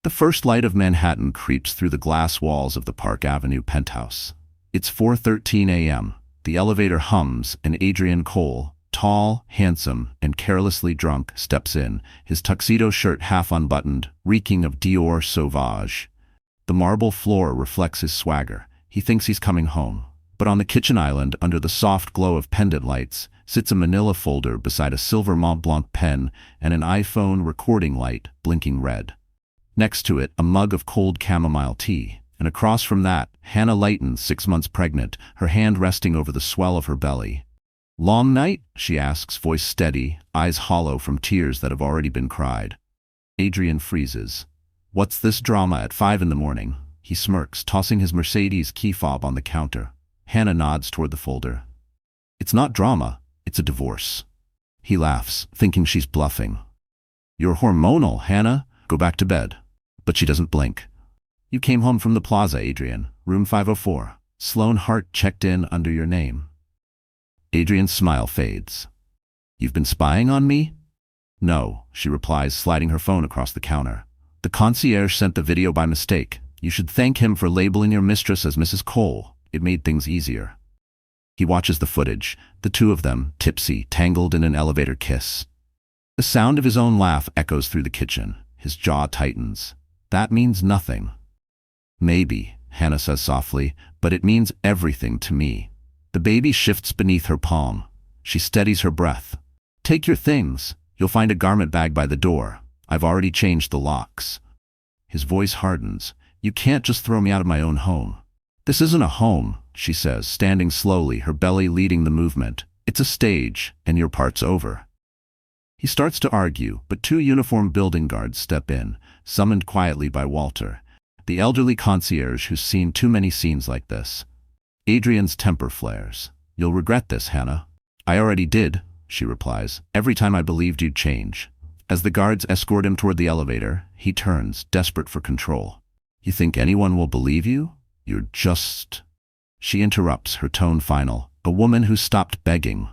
The first light of Manhattan creeps through the glass walls of the Park Avenue penthouse. It's 4:13 a.m. The elevator hums, and Adrian Cole, tall, handsome, and carelessly drunk, steps in, his tuxedo shirt half unbuttoned, reeking of Dior Sauvage. The marble floor reflects his swagger. He thinks he's coming home. But on the kitchen island, under the soft glow of pendant lights, sits a manila folder beside a silver Mont Blanc pen and an iPhone recording light blinking red. Next to it, a mug of cold chamomile tea, and across from that, Hannah Leighton, 6 months pregnant, her hand resting over the swell of her belly. "Long night?" she asks, voice steady, eyes hollow from tears that have already been cried. Adrian freezes. "What's this drama at 5 in the morning?" He smirks, tossing his Mercedes key fob on the counter. Hannah nods toward the folder. "It's not drama, it's a divorce." He laughs, thinking she's bluffing. "You're hormonal, Hannah. Go back to bed." But she doesn't blink. "You came home from the plaza, Adrian. Room 504. Sloane Hart checked in under your name." Adrian's smile fades. "You've been spying on me?" "No," she replies, sliding her phone across the counter. "The concierge sent the video by mistake. You should thank him for labeling your mistress as Mrs. Cole. It made things easier." He watches the footage, the two of them, tipsy, tangled in an elevator kiss. The sound of his own laugh echoes through the kitchen. His jaw tightens. "That means nothing." "Maybe," Hannah says softly, "but it means everything to me." The baby shifts beneath her palm. She steadies her breath. "Take your things. You'll find a garment bag by the door. I've already changed the locks." His voice hardens. "You can't just throw me out of my own home." "This isn't a home," she says, standing slowly, her belly leading the movement. "It's a stage, and your part's over." He starts to argue, but two uniformed building guards step in, summoned quietly by Walter, the elderly concierge who's seen too many scenes like this. Adrian's temper flares. "You'll regret this, Hannah." "I already did," she replies. "Every time I believed you'd change." As the guards escort him toward the elevator, he turns, desperate for control. "You think anyone will believe you? You're just—" She interrupts, her tone final. "A woman who stopped begging."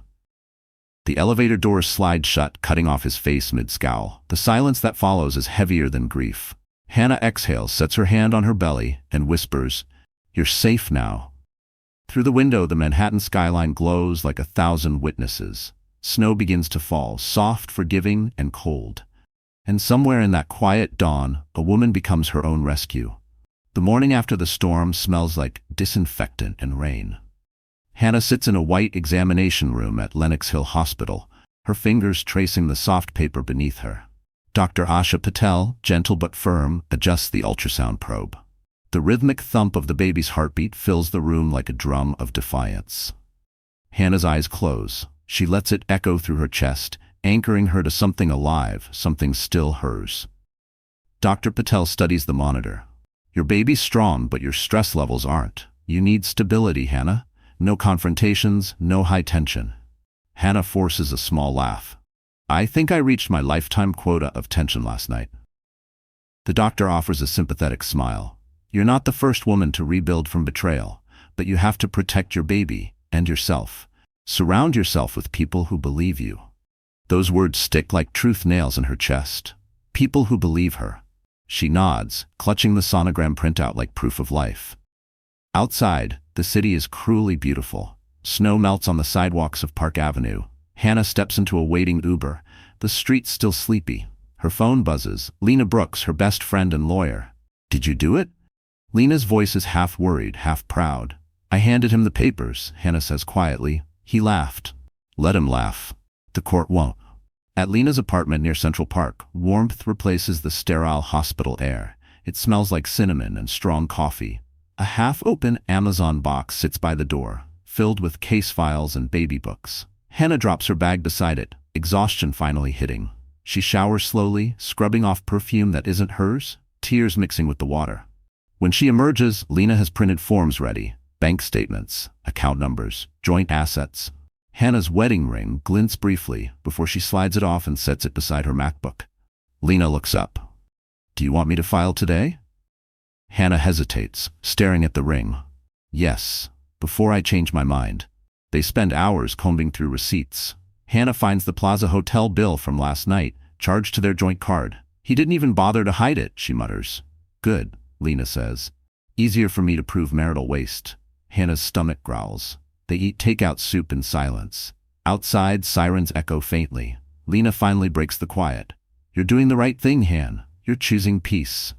The elevator doors slide shut, cutting off his face mid-scowl. The silence that follows is heavier than grief. Hannah exhales, sets her hand on her belly, and whispers, "You're safe now." Through the window, the Manhattan skyline glows like 1,000 witnesses. Snow begins to fall, soft, forgiving, and cold. And somewhere in that quiet dawn, a woman becomes her own rescue. The morning after the storm smells like disinfectant and rain. Hannah sits in a white examination room at Lenox Hill Hospital, her fingers tracing the soft paper beneath her. Dr. Asha Patel, gentle but firm, adjusts the ultrasound probe. The rhythmic thump of the baby's heartbeat fills the room like a drum of defiance. Hannah's eyes close. She lets it echo through her chest, anchoring her to something alive, something still hers. Dr. Patel studies the monitor. "Your baby's strong, but your stress levels aren't. You need stability, Hannah. No confrontations, no high tension." Hannah forces a small laugh. "I think I reached my lifetime quota of tension last night." The doctor offers a sympathetic smile. "You're not the first woman to rebuild from betrayal, but you have to protect your baby and yourself. Surround yourself with people who believe you." Those words stick like truth nails in her chest. People who believe her. She nods, clutching the sonogram printout like proof of life. Outside, the city is cruelly beautiful. Snow melts on the sidewalks of Park Avenue. Hannah steps into a waiting Uber. The street's still sleepy. Her phone buzzes. Lena Brooks, her best friend and lawyer. "Did you do it?" Lena's voice is half worried, half proud. "I handed him the papers," Hannah says quietly. He laughed. "Let him laugh. The court won't." At Lena's apartment near Central Park, warmth replaces the sterile hospital air. It smells like cinnamon and strong coffee. A half-open Amazon box sits by the door, filled with case files and baby books. Hannah drops her bag beside it, exhaustion finally hitting. She showers slowly, scrubbing off perfume that isn't hers, tears mixing with the water. When she emerges, Lena has printed forms ready, bank statements, account numbers, joint assets. Hannah's wedding ring glints briefly before she slides it off and sets it beside her MacBook. Lena looks up. "Do you want me to file today?" Hannah hesitates, staring at the ring. "Yes, before I change my mind." They spend hours combing through receipts. Hannah finds the Plaza Hotel bill from last night, charged to their joint card. He didn't even bother to hide it, she mutters. Good, Lena says. Easier for me to prove marital waste. Hannah's stomach growls. They eat takeout soup in silence. Outside, sirens echo faintly. Lena finally breaks the quiet. You're doing the right thing, Han. You're choosing peace.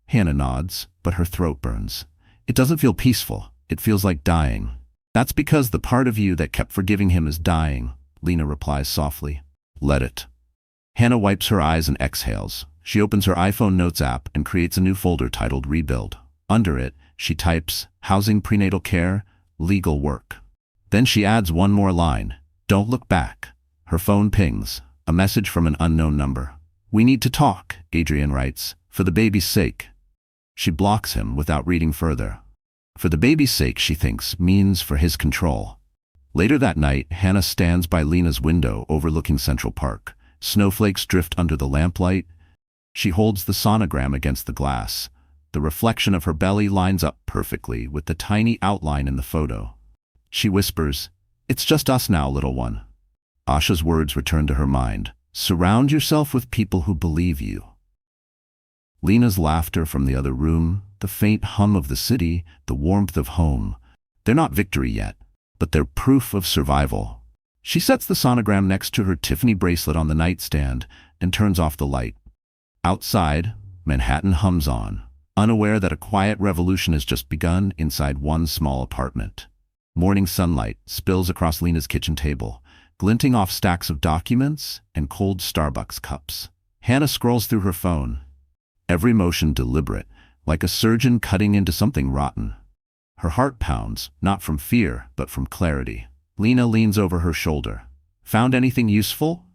Hannah nods, but her throat burns. It doesn't feel peaceful. It feels like dying. That's because the part of you that kept forgiving him is dying, Lena replies softly. Let it. Hannah wipes her eyes and exhales. She opens her iPhone Notes app and creates a new folder titled Rebuild. Under it, she types, Housing, Prenatal Care, Legal Work. Then she adds one more line. Don't look back. Her phone pings. A message from an unknown number. We need to talk, Adrian writes, for the baby's sake. She blocks him without reading further. For the baby's sake, she thinks, means for his control. Later that night, Hannah stands by Lena's window overlooking Central Park. Snowflakes drift under the lamplight. She holds the sonogram against the glass. The reflection of her belly lines up perfectly with the tiny outline in the photo. She whispers, It's just us now, little one. Asha's words return to her mind. Surround yourself with people who believe you. Lena's laughter from the other room, the faint hum of the city, the warmth of home. They're not victory yet, but they're proof of survival. She sets the sonogram next to her Tiffany bracelet on the nightstand and turns off the light. Outside, Manhattan hums on, unaware that a quiet revolution has just begun inside one small apartment. Morning sunlight spills across Lena's kitchen table, glinting off stacks of documents and cold Starbucks cups. Hannah scrolls through her phone, every motion deliberate, like a surgeon cutting into something rotten. Her heart pounds, not from fear, but from clarity. Lena leans over her shoulder. Found anything useful?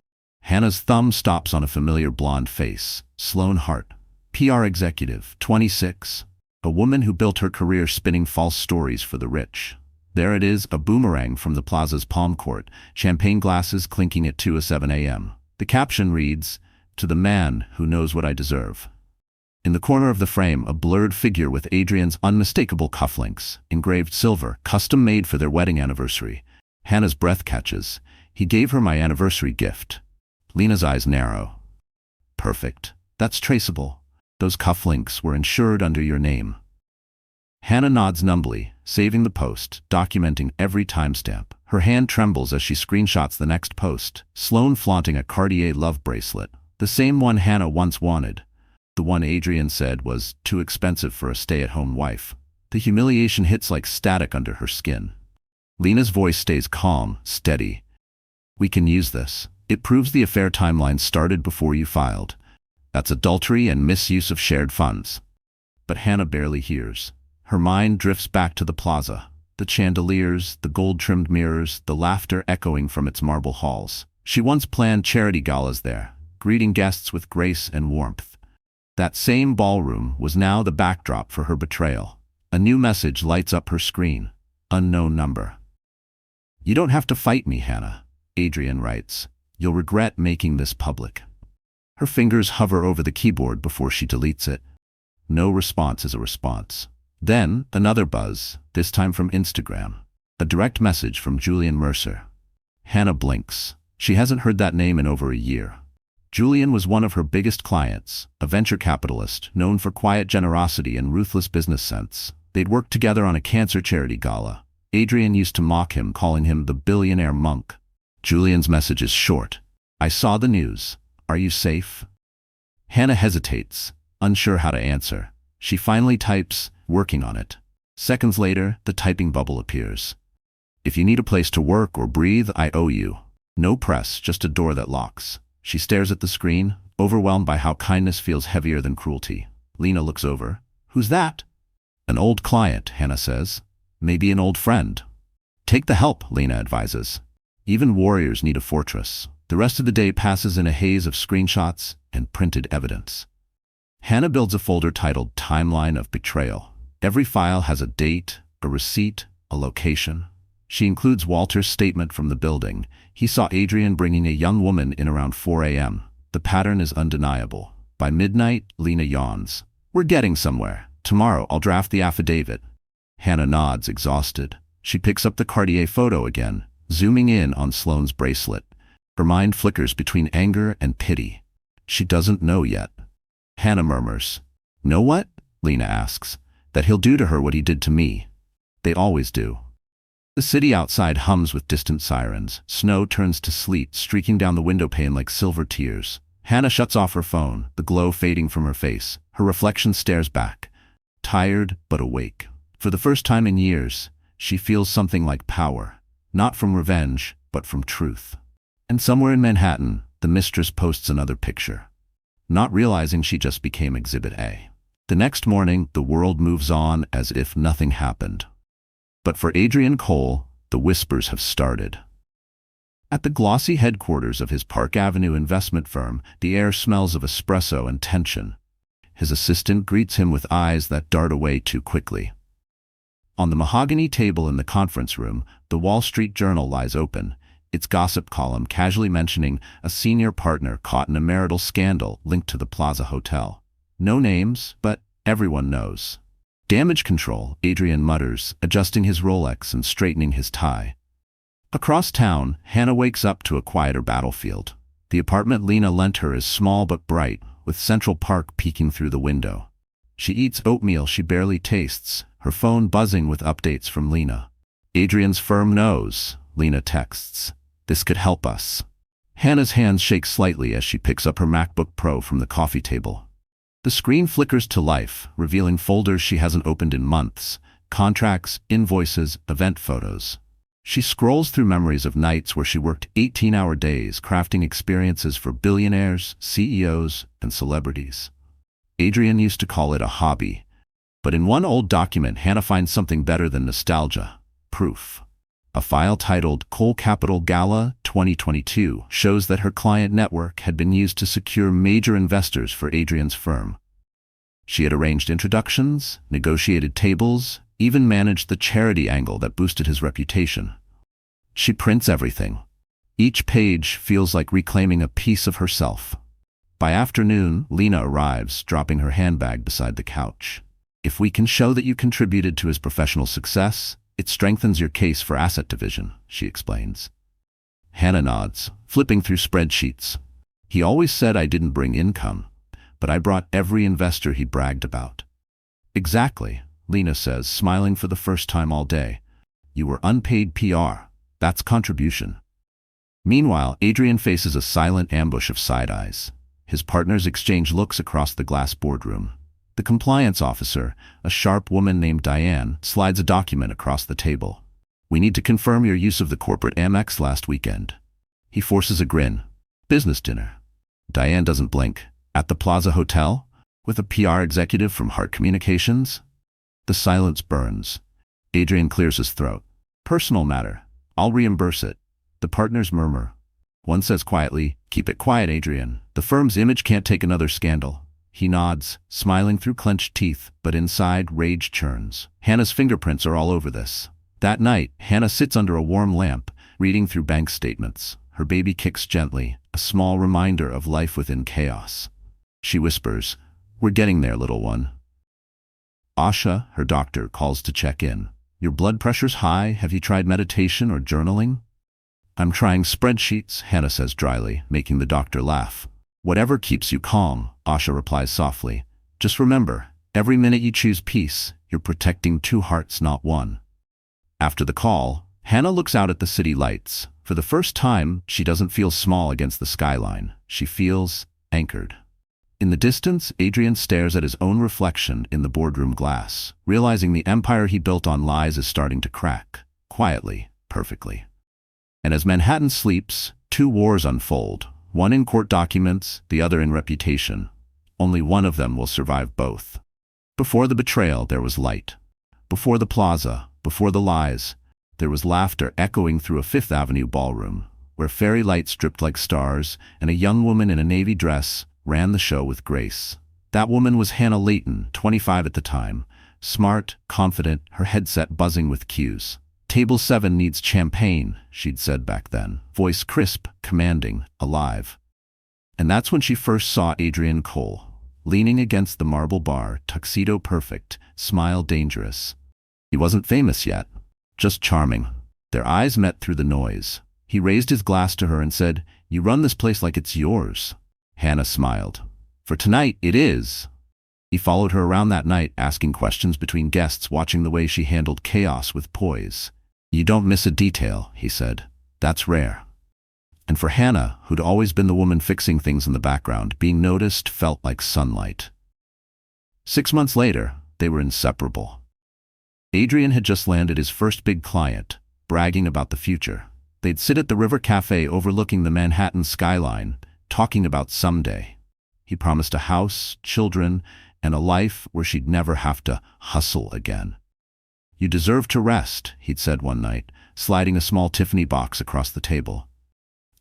Hannah's thumb stops on a familiar blonde face. Sloan Hart, PR executive, 26. A woman who built her career spinning false stories for the rich. There it is, a boomerang from the plaza's palm court, champagne glasses clinking at 2:07 a.m. The caption reads, To the man who knows what I deserve. In the corner of the frame, a blurred figure with Adrian's unmistakable cufflinks, engraved silver, custom made for their wedding anniversary. Hannah's breath catches. He gave her my anniversary gift. Lena's eyes narrow. Perfect. That's traceable. Those cufflinks were insured under your name. Hannah nods numbly, saving the post, documenting every timestamp. Her hand trembles as she screenshots the next post. Sloan flaunting a Cartier love bracelet. The same one Hannah once wanted. The one Adrian said was too expensive for a stay-at-home wife. The humiliation hits like static under her skin. Lena's voice stays calm, steady. We can use this. It proves the affair timeline started before you filed. That's adultery and misuse of shared funds. But Hannah barely hears. Her mind drifts back to the plaza. The chandeliers, the gold-trimmed mirrors, the laughter echoing from its marble halls. She once planned charity galas there, greeting guests with grace and warmth. That same ballroom was now the backdrop for her betrayal. A new message lights up her screen. Unknown number. You don't have to fight me, Hannah, Adrian writes. You'll regret making this public. Her fingers hover over the keyboard before she deletes it. No response is a response. Then, another buzz, this time from Instagram. A direct message from Julian Mercer. Hannah blinks. She hasn't heard that name in over a year. Julian was one of her biggest clients, a venture capitalist known for quiet generosity and ruthless business sense. They'd worked together on a cancer charity gala. Adrian used to mock him, calling him the billionaire monk. Julian's message is short. I saw the news. Are you safe? Hannah hesitates, unsure how to answer. She finally types, working on it. Seconds later, the typing bubble appears. If you need a place to work or breathe, I owe you. No press, just a door that locks. She stares at the screen, overwhelmed by how kindness feels heavier than cruelty. Lena looks over. Who's that? An old client, Hannah says. Maybe an old friend. Take the help, Lena advises. Even warriors need a fortress. The rest of the day passes in a haze of screenshots and printed evidence. Hannah builds a folder titled Timeline of Betrayal. Every file has a date, a receipt, a location. She includes Walter's statement from the building. He saw Adrian bringing a young woman in around 4 a.m. The pattern is undeniable. By midnight, Lena yawns. We're getting somewhere. Tomorrow I'll draft the affidavit. Hannah nods, exhausted. She picks up the Cartier photo again, zooming in on Sloane's bracelet. Her mind flickers between anger and pity. She doesn't know yet, Hannah murmurs. Know what? Lena asks. That he'll do to her what he did to me. They always do. The city outside hums with distant sirens. Snow turns to sleet, streaking down the window pane like silver tears. Hannah shuts off her phone, the glow fading from her face. Her reflection stares back, tired but awake. For the first time in years, she feels something like power. Not from revenge, but from truth. And somewhere in Manhattan, the mistress posts another picture, not realizing she just became Exhibit A. The next morning, the world moves on as if nothing happened. But for Adrian Cole, the whispers have started. At the glossy headquarters of his Park Avenue investment firm, the air smells of espresso and tension. His assistant greets him with eyes that dart away too quickly. On the mahogany table in the conference room, the Wall Street Journal lies open, its gossip column casually mentioning a senior partner caught in a marital scandal linked to the Plaza Hotel. No names, but everyone knows. Damage control, Adrian mutters, adjusting his Rolex and straightening his tie. Across town, Hannah wakes up to a quieter battlefield. The apartment Lena lent her is small but bright, with Central Park peeking through the window. She eats oatmeal she barely tastes, her phone buzzing with updates from Lena. Adrian's firm knows, Lena texts. This could help us. Hannah's hands shake slightly as she picks up her MacBook Pro from the coffee table. The screen flickers to life, revealing folders she hasn't opened in months, contracts, invoices, event photos. She scrolls through memories of nights where she worked 18-hour days crafting experiences for billionaires, CEOs, and celebrities. Adrian used to call it a hobby, but in one old document Hannah finds something better than nostalgia: proof. A file titled Cole Capital Gala 2022 shows that her client network had been used to secure major investors for Adrian's firm. She had arranged introductions, negotiated tables, even managed the charity angle that boosted his reputation. She prints everything. Each page feels like reclaiming a piece of herself. By afternoon, Lena arrives, dropping her handbag beside the couch. If we can show that you contributed to his professional success, it strengthens your case for asset division, she explains. Hannah nods, flipping through spreadsheets. He always said I didn't bring income, but I brought every investor he bragged about. Exactly, Lena says, smiling for the first time all day. You were unpaid PR. That's contribution. Meanwhile, Adrian faces a silent ambush of side eyes. His partners exchange looks across the glass boardroom. The compliance officer, a sharp woman named Diane, slides a document across the table. We need to confirm your use of the corporate Amex last weekend. He forces a grin. Business dinner. Diane doesn't blink. At the Plaza Hotel? With a PR executive from Heart Communications? The silence burns. Adrian clears his throat. Personal matter. I'll reimburse it. The partners murmur. One says quietly, keep it quiet, Adrian. The firm's image can't take another scandal. He nods, smiling through clenched teeth, but inside rage churns. Hannah's fingerprints are all over this. That night, Hannah sits under a warm lamp, reading through bank statements. Her baby kicks gently, a small reminder of life within chaos. She whispers, "We're getting there, little one." Asha, her doctor, calls to check in. Your blood pressure's high. Have you tried meditation or journaling? I'm trying spreadsheets, Hannah says dryly, making the doctor laugh. Whatever keeps you calm, Asha replies softly. Just remember, every minute you choose peace, you're protecting two hearts, not one. After the call, Hannah looks out at the city lights. For the first time, she doesn't feel small against the skyline. She feels anchored. In the distance, Adrian stares at his own reflection in the boardroom glass, realizing the empire he built on lies is starting to crack, quietly, perfectly. And as Manhattan sleeps, two wars unfold, one in court documents, the other in reputation. Only one of them will survive both. Before the betrayal, there was light. Before the plaza, before the lies, there was laughter echoing through a Fifth Avenue ballroom, where fairy lights dripped like stars, and a young woman in a navy dress ran the show with grace. That woman was Hannah Layton, 25 at the time, smart, confident, her headset buzzing with cues. Table 7 needs champagne, she'd said back then, voice crisp, commanding, alive. And that's when she first saw Adrian Cole, leaning against the marble bar, tuxedo perfect, smile dangerous. He wasn't famous yet, just charming. Their eyes met through the noise. He raised his glass to her and said, "You run this place like it's yours." Hannah smiled. For tonight, it is. He followed her around that night, asking questions between guests, watching the way she handled chaos with poise. You don't miss a detail, he said. That's rare. And for Hannah, who'd always been the woman fixing things in the background, being noticed felt like sunlight. 6 months later, they were inseparable. Adrian had just landed his first big client, bragging about the future. They'd sit at the River Cafe overlooking the Manhattan skyline, talking about someday. He promised a house, children, and a life where she'd never have to hustle again. You deserve to rest, he'd said one night, sliding a small Tiffany box across the table.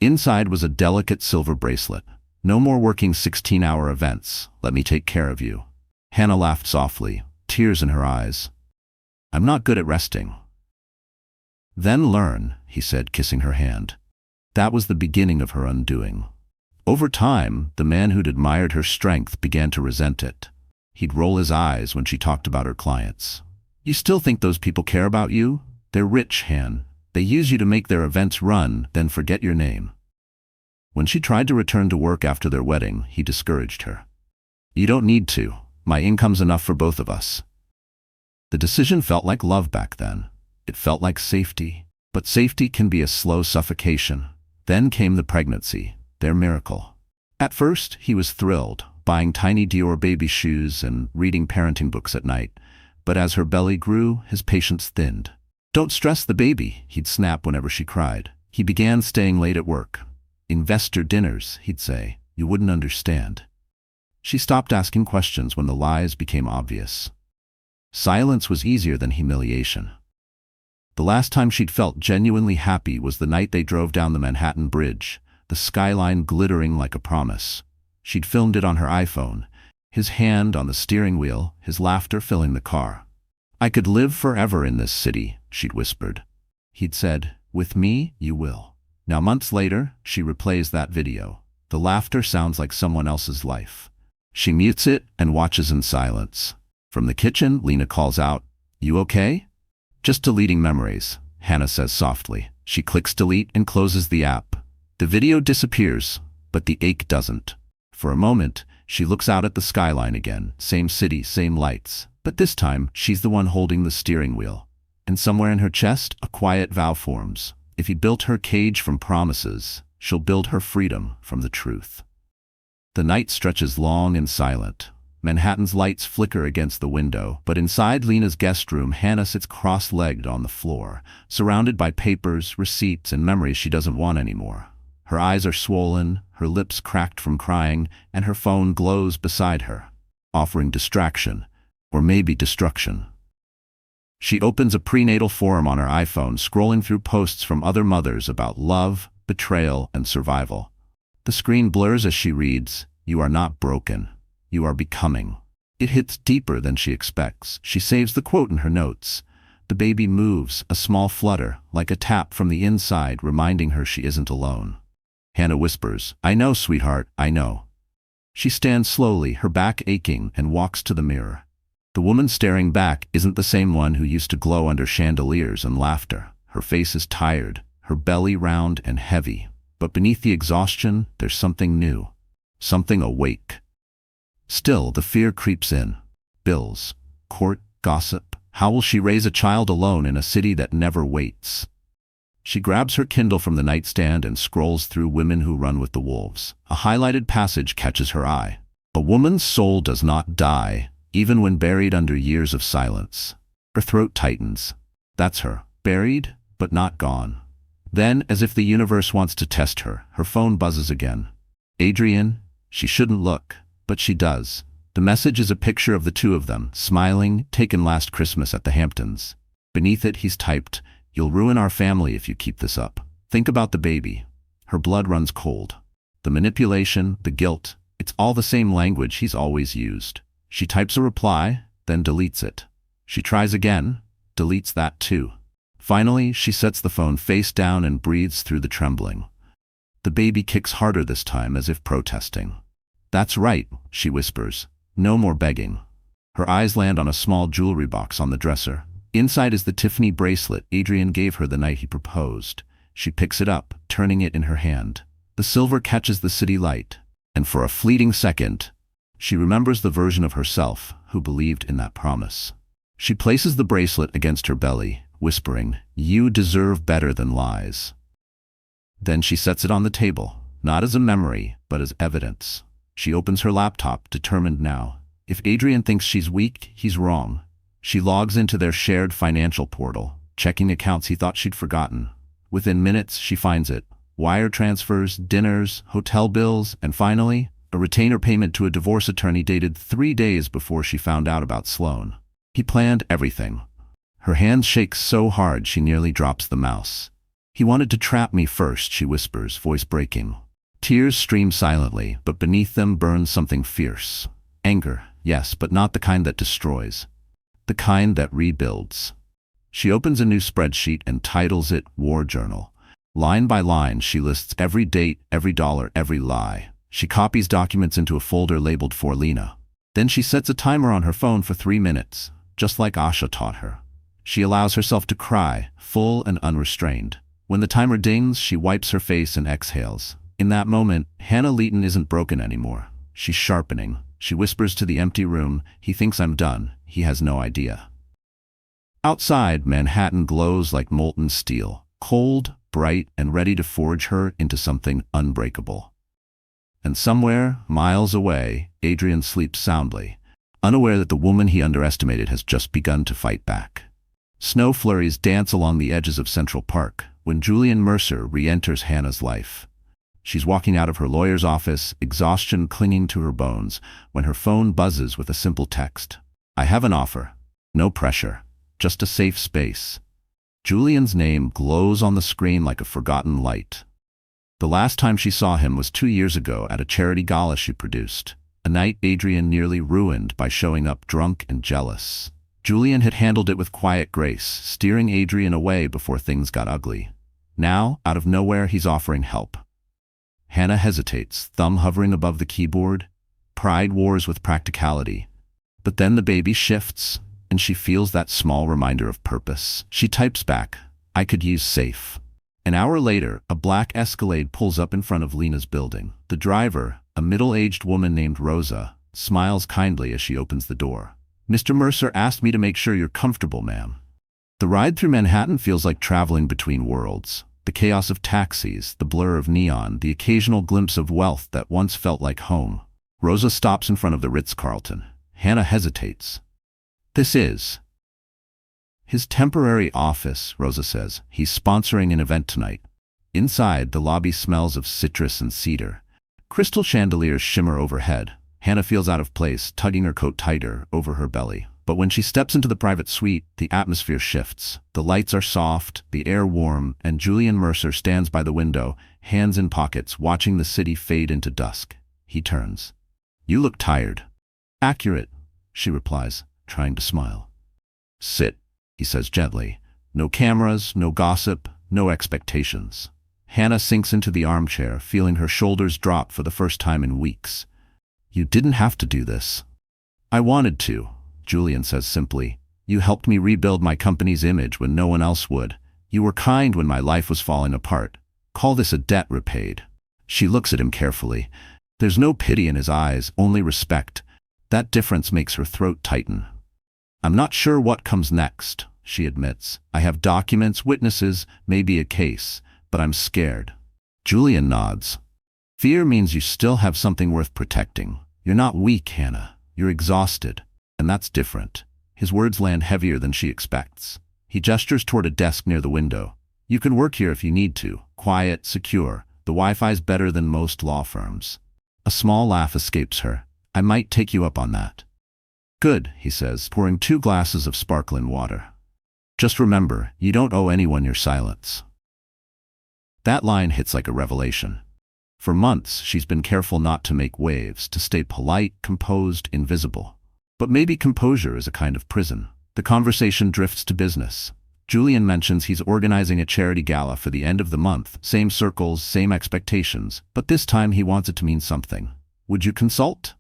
Inside was a delicate silver bracelet. No more working 16-hour events. Let me take care of you. Hannah laughed softly, tears in her eyes. I'm not good at resting. Then learn, he said, kissing her hand. That was the beginning of her undoing. Over time, the man who'd admired her strength began to resent it. He'd roll his eyes when she talked about her clients. You still think those people care about you? They're rich, Han. They use you to make their events run, then forget your name. When she tried to return to work after their wedding, he discouraged her. You don't need to. My income's enough for both of us. The decision felt like love back then. It felt like safety. But safety can be a slow suffocation. Then came the pregnancy, their miracle. At first, he was thrilled, buying tiny Dior baby shoes and reading parenting books at night. But as her belly grew, his patience thinned. Don't stress the baby, he'd snap whenever she cried. He began staying late at work. Investor dinners, he'd say. You wouldn't understand. She stopped asking questions when the lies became obvious. Silence was easier than humiliation. The last time she'd felt genuinely happy was the night they drove down the Manhattan Bridge, the skyline glittering like a promise. She'd filmed it on her iPhone, his hand on the steering wheel, his laughter filling the car. I could live forever in this city, she'd whispered. He'd said, with me, you will. Now months later, she replays that video. The laughter sounds like someone else's life. She mutes it and watches in silence. From the kitchen, Lena calls out, You okay? Just deleting memories, Hannah says softly. She clicks delete and closes the app. The video disappears, but the ache doesn't. For a moment, she looks out at the skyline again, same city, same lights. But this time, she's the one holding the steering wheel. And somewhere in her chest, a quiet vow forms. If he built her cage from promises, she'll build her freedom from the truth. The night stretches long and silent. Manhattan's lights flicker against the window, but inside Lena's guest room, Hannah sits cross-legged on the floor, surrounded by papers, receipts, and memories she doesn't want anymore. Her eyes are swollen, her lips cracked from crying, and her phone glows beside her, offering distraction, or maybe destruction. She opens a prenatal forum on her iPhone, scrolling through posts from other mothers about love, betrayal, and survival. The screen blurs as she reads, You are not broken. You are becoming. It hits deeper than she expects. She saves the quote in her notes. The baby moves, a small flutter, like a tap from the inside, reminding her she isn't alone. Hannah whispers, I know, sweetheart, I know. She stands slowly, her back aching, and walks to the mirror. The woman staring back isn't the same one who used to glow under chandeliers and laughter. Her face is tired, her belly round and heavy. But beneath the exhaustion, there's something new. Something awake. Still, the fear creeps in. Bills, court, gossip. How will she raise a child alone in a city that never waits? She grabs her Kindle from the nightstand and scrolls through Women Who Run with the Wolves. A highlighted passage catches her eye. A woman's soul does not die, even when buried under years of silence. Her throat tightens. That's her. Buried, but not gone. Then, as if the universe wants to test her, her phone buzzes again. Adrian, she shouldn't look. But she does. The message is a picture of the two of them, smiling, taken last Christmas at the Hamptons. Beneath it, he's typed, You'll ruin our family if you keep this up. Think about the baby. Her blood runs cold. The manipulation, the guilt, it's all the same language he's always used. She types a reply, then deletes it. She tries again, deletes that too. Finally, she sets the phone face down and breathes through the trembling. The baby kicks harder this time, as if protesting. That's right, she whispers. No more begging. Her eyes land on a small jewelry box on the dresser. Inside is the Tiffany bracelet Adrian gave her the night he proposed. She picks it up, turning it in her hand. The silver catches the city light, and for a fleeting second, She remembers the version of herself who believed in that promise. She places the bracelet against her belly, whispering, "You deserve better than lies." Then she sets it on the table, not as a memory, but as evidence. She opens her laptop, determined now. If Adrian thinks she's weak, he's wrong. She logs into their shared financial portal, checking accounts he thought she'd forgotten. Within minutes, she finds it. Wire transfers, dinners, hotel bills, and finally, a retainer payment to a divorce attorney dated 3 days before she found out about Sloan. He planned everything. Her hands shake so hard she nearly drops the mouse. "He wanted to trap me first," she whispers, voice breaking. Tears stream silently, but beneath them burns something fierce. Anger, yes, but not the kind that destroys. The kind that rebuilds. She opens a new spreadsheet and titles it War Journal. Line by line, she lists every date, every dollar, every lie. She copies documents into a folder labeled for Lena. Then she sets a timer on her phone for 3 minutes, just like Asha taught her. She allows herself to cry, full and unrestrained. When the timer dings, she wipes her face and exhales. In that moment, Hannah Leeton isn't broken anymore. She's sharpening. She whispers to the empty room, "He thinks I'm done. He has no idea." Outside, Manhattan glows like molten steel, cold, bright, and ready to forge her into something unbreakable. And somewhere, miles away, Adrian sleeps soundly, unaware that the woman he underestimated has just begun to fight back. Snow flurries dance along the edges of Central Park when Julian Mercer re-enters Hannah's life. She's walking out of her lawyer's office, exhaustion clinging to her bones, when her phone buzzes with a simple text. "I have an offer. No pressure. Just a safe space." Julian's name glows on the screen like a forgotten light. The last time she saw him was 2 years ago at a charity gala she produced, a night Adrian nearly ruined by showing up drunk and jealous. Julian had handled it with quiet grace, steering Adrian away before things got ugly. Now, out of nowhere, he's offering help. Hannah hesitates, thumb hovering above the keyboard. Pride wars with practicality. But then the baby shifts, and she feels that small reminder of purpose. She types back, "I could use safe." An hour later, a black Escalade pulls up in front of Lena's building. The driver, a middle-aged woman named Rosa, smiles kindly as she opens the door. "Mr. Mercer asked me to make sure you're comfortable, ma'am." The ride through Manhattan feels like traveling between worlds. The chaos of taxis, the blur of neon, the occasional glimpse of wealth that once felt like home. Rosa stops in front of the Ritz-Carlton. Hannah hesitates. "This is his temporary office," Rosa says. "He's sponsoring an event tonight." Inside, the lobby smells of citrus and cedar. Crystal chandeliers shimmer overhead. Hannah feels out of place, tugging her coat tighter over her belly. But when she steps into the private suite, the atmosphere shifts. The lights are soft, the air warm, and Julian Mercer stands by the window, hands in pockets, watching the city fade into dusk. He turns. "You look tired." "Accurate," she replies, trying to smile. "Sit," he says gently. No cameras, no gossip, no expectations. Hannah sinks into the armchair, feeling her shoulders drop for the first time in weeks. "You didn't have to do this." "I wanted to," Julian says simply. "You helped me rebuild my company's image when no one else would. You were kind when my life was falling apart. Call this a debt repaid." She looks at him carefully. There's no pity in his eyes, only respect. That difference makes her throat tighten. "I'm not sure what comes next," she admits. "I have documents, witnesses, maybe a case, but I'm scared." Julian nods. "Fear means you still have something worth protecting. You're not weak, Hannah. You're exhausted. And that's different." His words land heavier than she expects. He gestures toward a desk near the window. "You can work here if you need to. Quiet, secure. The Wi-Fi's better than most law firms." A small laugh escapes her. "I might take you up on that." "Good," he says, pouring 2 glasses of sparkling water. "Just remember, you don't owe anyone your silence." That line hits like a revelation. For months, she's been careful not to make waves, to stay polite, composed, invisible. But maybe composure is a kind of prison. The conversation drifts to business. Julian mentions he's organizing a charity gala for the end of the month. Same circles, same expectations, but this time he wants it to mean something. "Would you consult?"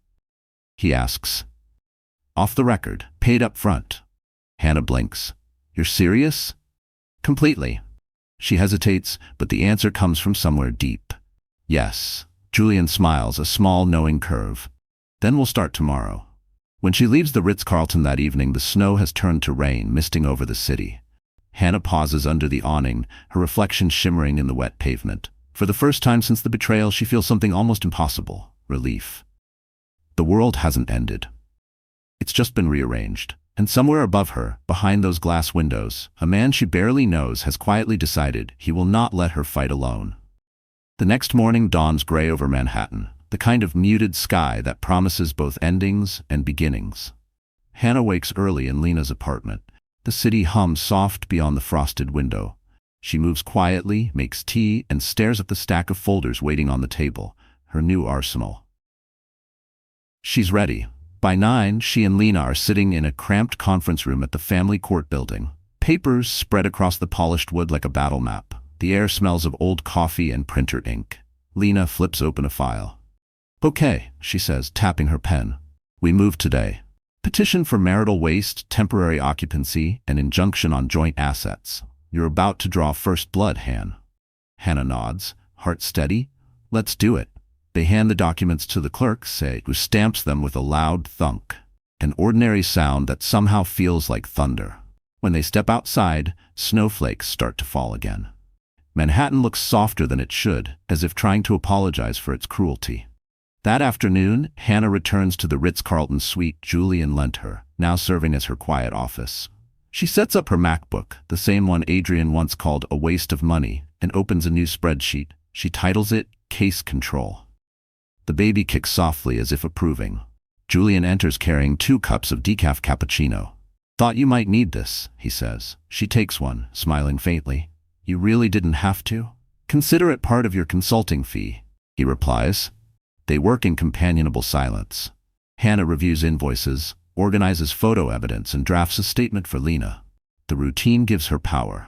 he asks. "Off the record, paid up front." Hannah blinks. "You're serious?" "Completely." She hesitates, but the answer comes from somewhere deep. "Yes." Julian smiles, a small knowing curve. Then we'll start tomorrow. When she leaves the Ritz-Carlton that evening, the snow has turned to rain, misting over the city. Hannah pauses under the awning, her reflection shimmering in the wet pavement. For the first time since the betrayal, she feels something almost impossible: relief. The world hasn't ended. It's just been rearranged. And somewhere above her, behind those glass windows, a man she barely knows has quietly decided he will not let her fight alone. The next morning dawns gray over Manhattan, the kind of muted sky that promises both endings and beginnings. Hannah wakes early in Lena's apartment. The city hums soft beyond the frosted window. She moves quietly, makes tea, and stares at the stack of folders waiting on the table, her new arsenal. She's ready. By 9, she and Lena are sitting in a cramped conference room at the family court building. Papers spread across the polished wood like a battle map. The air smells of old coffee and printer ink. Lena flips open a file. "Okay," she says, tapping her pen. "We moved today. Petition for marital waste, temporary occupancy, and injunction on joint assets. You're about to draw first blood, Han." Hannah nods, heart steady. "Let's do it." They hand the documents to the clerk, who stamps them with a loud thunk, an ordinary sound that somehow feels like thunder. When they step outside, snowflakes start to fall again. Manhattan looks softer than it should, as if trying to apologize for its cruelty. That afternoon, Hannah returns to the Ritz-Carlton suite Julian lent her, now serving as her quiet office. She sets up her MacBook, the same one Adrian once called a waste of money, and opens a new spreadsheet. She titles it Case Control. The baby kicks softly as if approving. Julian enters carrying 2 cups of decaf cappuccino. "Thought you might need this," he says. She takes one, smiling faintly. "You really didn't have to? Consider it part of your consulting fee," he replies. They work in companionable silence. Hannah reviews invoices, organizes photo evidence, and drafts a statement for Lena. The routine gives her power.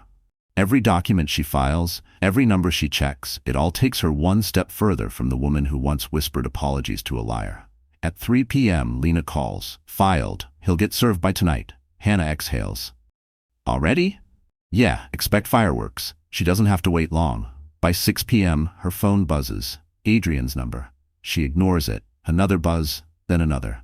Every document she files, every number she checks, it all takes her one step further from the woman who once whispered apologies to a liar. At 3 p.m., Lena calls. "Filed. He'll get served by tonight." Hannah exhales. "Already?" "Yeah, expect fireworks." She doesn't have to wait long. By 6 p.m., her phone buzzes. Adrian's number. She ignores it. Another buzz, then another.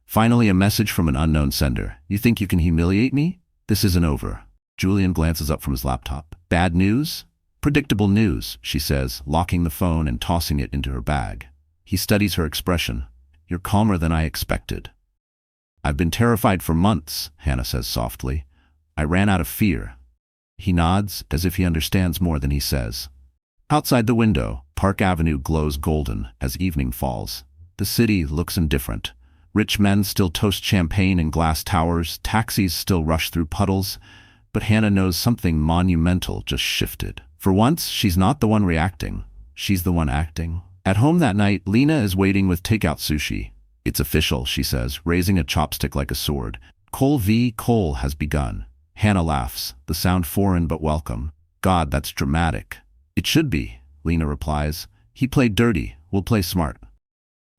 Finally, a message from an unknown sender. "You think you can humiliate me? This isn't over." Julian glances up from his laptop. "Bad news?" "Predictable news," she says, locking the phone and tossing it into her bag. He studies her expression. "You're calmer than I expected." "I've been terrified for months," Hannah says softly. "I ran out of fear." He nods, as if he understands more than he says. Outside the window, Park Avenue glows golden as evening falls. The city looks indifferent. Rich men still toast champagne in glass towers, taxis still rush through puddles, but Hannah knows something monumental just shifted. For once, she's not the one reacting. She's the one acting. At home that night, Lena is waiting with takeout sushi. "It's official," she says, raising a chopstick like a sword. "Cole v. Cole has begun." Hannah laughs, the sound foreign but welcome. "God, that's dramatic." "It should be," Lena replies. "He played dirty, we'll play smart."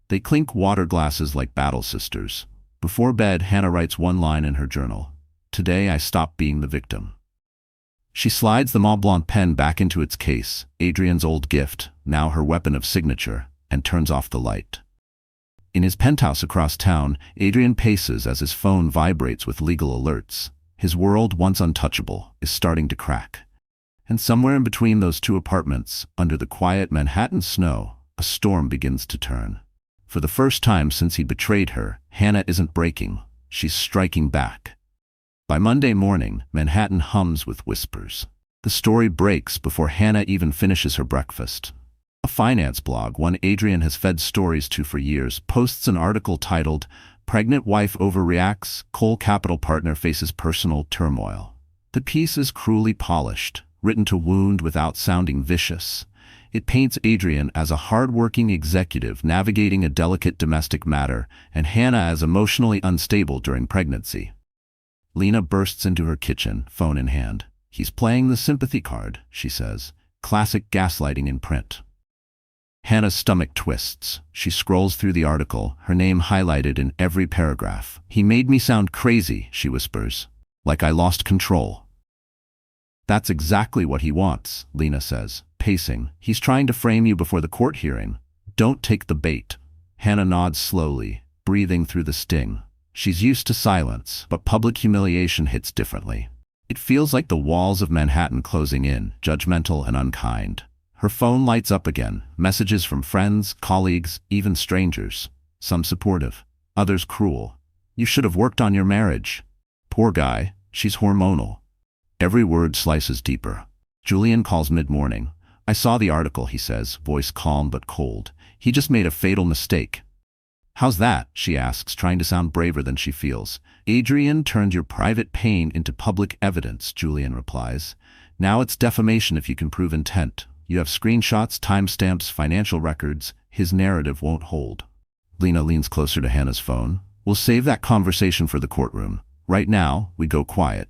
They clink water glasses like battle sisters. Before bed, Hannah writes one line in her journal. "Today I stopped being the victim." She slides the Mont Blanc pen back into its case, Adrian's old gift, now her weapon of signature, and turns off the light. In his penthouse across town, Adrian paces as his phone vibrates with legal alerts. His world, once untouchable, is starting to crack. And somewhere in between those 2 apartments, under the quiet Manhattan snow, a storm begins to turn. For the first time since he betrayed her, Hannah isn't breaking. She's striking back. By Monday morning, Manhattan hums with whispers. The story breaks before Hannah even finishes her breakfast. A finance blog, one Adrian has fed stories to for years, posts an article titled, "Pregnant Wife Overreacts, Cole Capital Partner Faces Personal Turmoil." The piece is cruelly polished, written to wound without sounding vicious. It paints Adrian as a hard-working executive navigating a delicate domestic matter, and Hannah as emotionally unstable during pregnancy. Lena bursts into her kitchen, phone in hand. "He's playing the sympathy card," she says. Classic gaslighting in print. Hannah's stomach twists. She scrolls through the article, her name highlighted in every paragraph. "He made me sound crazy," she whispers. "Like I lost control." "That's exactly what he wants," Lena says, pacing. "He's trying to frame you before the court hearing. Don't take the bait." Hannah nods slowly. breathing through the sting. She's used to silence, but public humiliation hits differently. It feels like the walls of Manhattan closing in, judgmental and unkind. Her phone lights up again, messages from friends, colleagues, even strangers. Some supportive, others cruel. You should have worked on your marriage. Poor guy, she's hormonal. Every word slices deeper. Julian calls mid-morning. I saw the article, he says, voice calm but cold. He just made a fatal mistake. How's that? She asks, trying to sound braver than she feels. Adrian turned your private pain into public evidence, Julian replies. Now it's defamation if you can prove intent. You have screenshots, timestamps, financial records. His narrative won't hold. Lena leans closer to Hannah's phone. We'll save that conversation for the courtroom. Right now, we go quiet.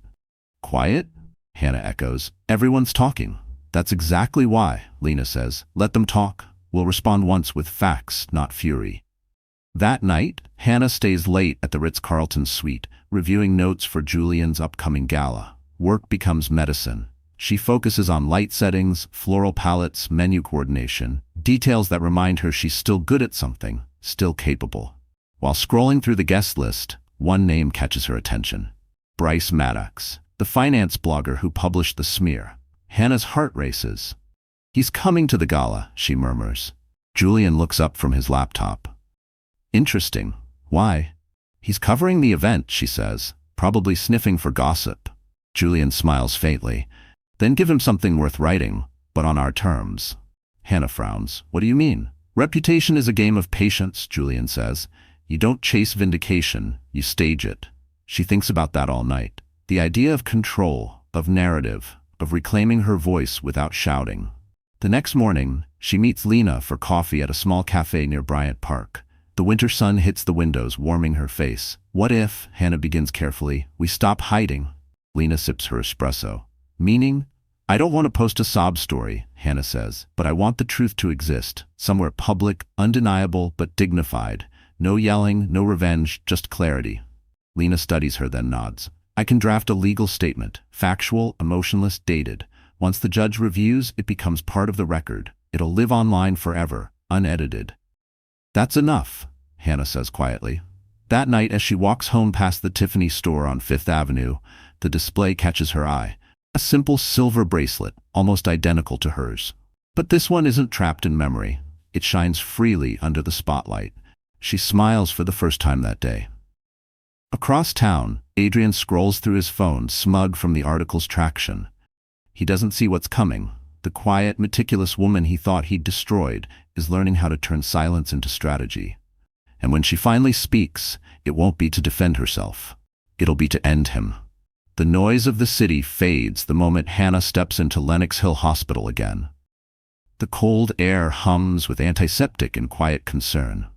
Quiet? Hannah echoes. Everyone's talking. That's exactly why, Lena says. Let them talk. We'll respond once with facts, not fury. That night, Hannah stays late at the Ritz-Carlton suite, reviewing notes for Julian's upcoming gala. Work becomes medicine. She focuses on light settings, floral palettes, menu coordination, details that remind her she's still good at something, still capable. While scrolling through the guest list, one name catches her attention. Bryce Maddox, the finance blogger who published The Smear. Hannah's heart races. He's coming to the gala, she murmurs. Julian looks up from his laptop. Interesting. Why? He's covering the event, she says, probably sniffing for gossip. Julian smiles faintly. Then give him something worth writing, but on our terms. Hannah frowns. What do you mean? Reputation is a game of patience, Julian says. You don't chase vindication, you stage it. She thinks about that all night. The idea of control, of narrative, of reclaiming her voice without shouting. The next morning, she meets Lena for coffee at a small cafe near Bryant Park. The winter sun hits the windows, warming her face. What if, Hannah begins carefully, we stop hiding? Lena sips her espresso. Meaning? I don't want to post a sob story, Hannah says, but I want the truth to exist, somewhere public, undeniable, but dignified. No yelling, no revenge, just clarity. Lena studies her, then nods. I can draft a legal statement, factual, emotionless, dated. Once the judge reviews, it becomes part of the record. It'll live online forever, unedited. That's enough, Hannah says quietly. That night, as she walks home past the Tiffany store on Fifth Avenue, the display catches her eye. A simple silver bracelet, almost identical to hers. But this one isn't trapped in memory. It shines freely under the spotlight. She smiles for the first time that day. Across town, Adrian scrolls through his phone, smug from the article's traction. He doesn't see what's coming. The quiet, meticulous woman he thought he'd destroyed is learning how to turn silence into strategy. And when she finally speaks, it won't be to defend herself. It'll be to end him. The noise of the city fades the moment Hannah steps into Lenox Hill Hospital again. The cold air hums with antiseptic and quiet concern.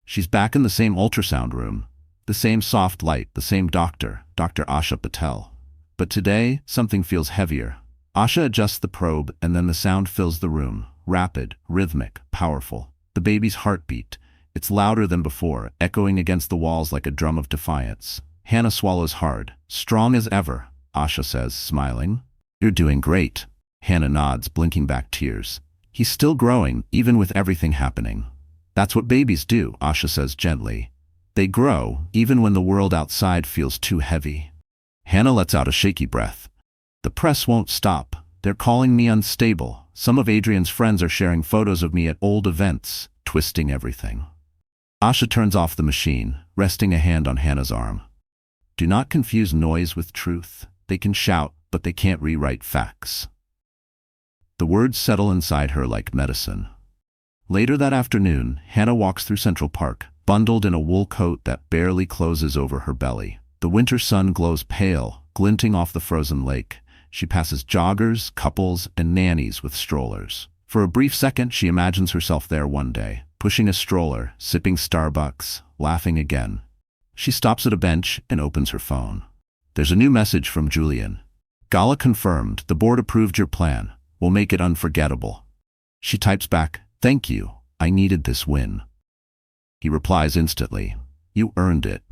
She's back in the same ultrasound room, the same soft light, the same doctor, Dr. Asha Patel. But today, something feels heavier. Asha adjusts the probe, and then the sound fills the room. Rapid, rhythmic, powerful. The baby's heartbeat. It's louder than before, echoing against the walls like a drum of defiance. Hannah swallows hard. Strong as ever, Asha says, smiling. You're doing great. Hannah nods, blinking back tears. He's still growing, even with everything happening. That's what babies do, Asha says gently. They grow, even when the world outside feels too heavy. Hannah lets out a shaky breath. The press won't stop. They're calling me unstable. Some of Adrian's friends are sharing photos of me at old events, twisting everything. Asha turns off the machine, resting a hand on Hannah's arm. Do not confuse noise with truth. They can shout, but they can't rewrite facts. The words settle inside her like medicine. Later that afternoon, Hannah walks through Central Park, bundled in a wool coat that barely closes over her belly. The winter sun glows pale, glinting off the frozen lake. She passes joggers, couples, and nannies with strollers. For a brief second, she imagines herself there one day, pushing a stroller, sipping Starbucks, laughing again. She stops at a bench and opens her phone. There's a new message from Julian. Gala confirmed. The board approved your plan. We'll make it unforgettable. She types back, thank you. I needed this win. He replies instantly, you earned it.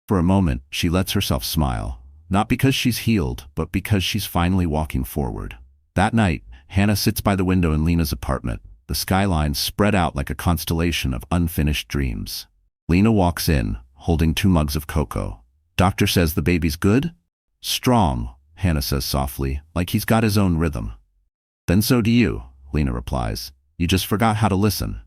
For a moment, she lets herself smile. Not because she's healed, but because she's finally walking forward. That night, Hannah sits by the window in Lena's apartment, the skyline spread out like a constellation of unfinished dreams. Lena walks in, holding 2 mugs of cocoa. Doctor says the baby's good? Strong, Hannah says softly, like he's got his own rhythm. Then so do you, Lena replies. You just forgot how to listen.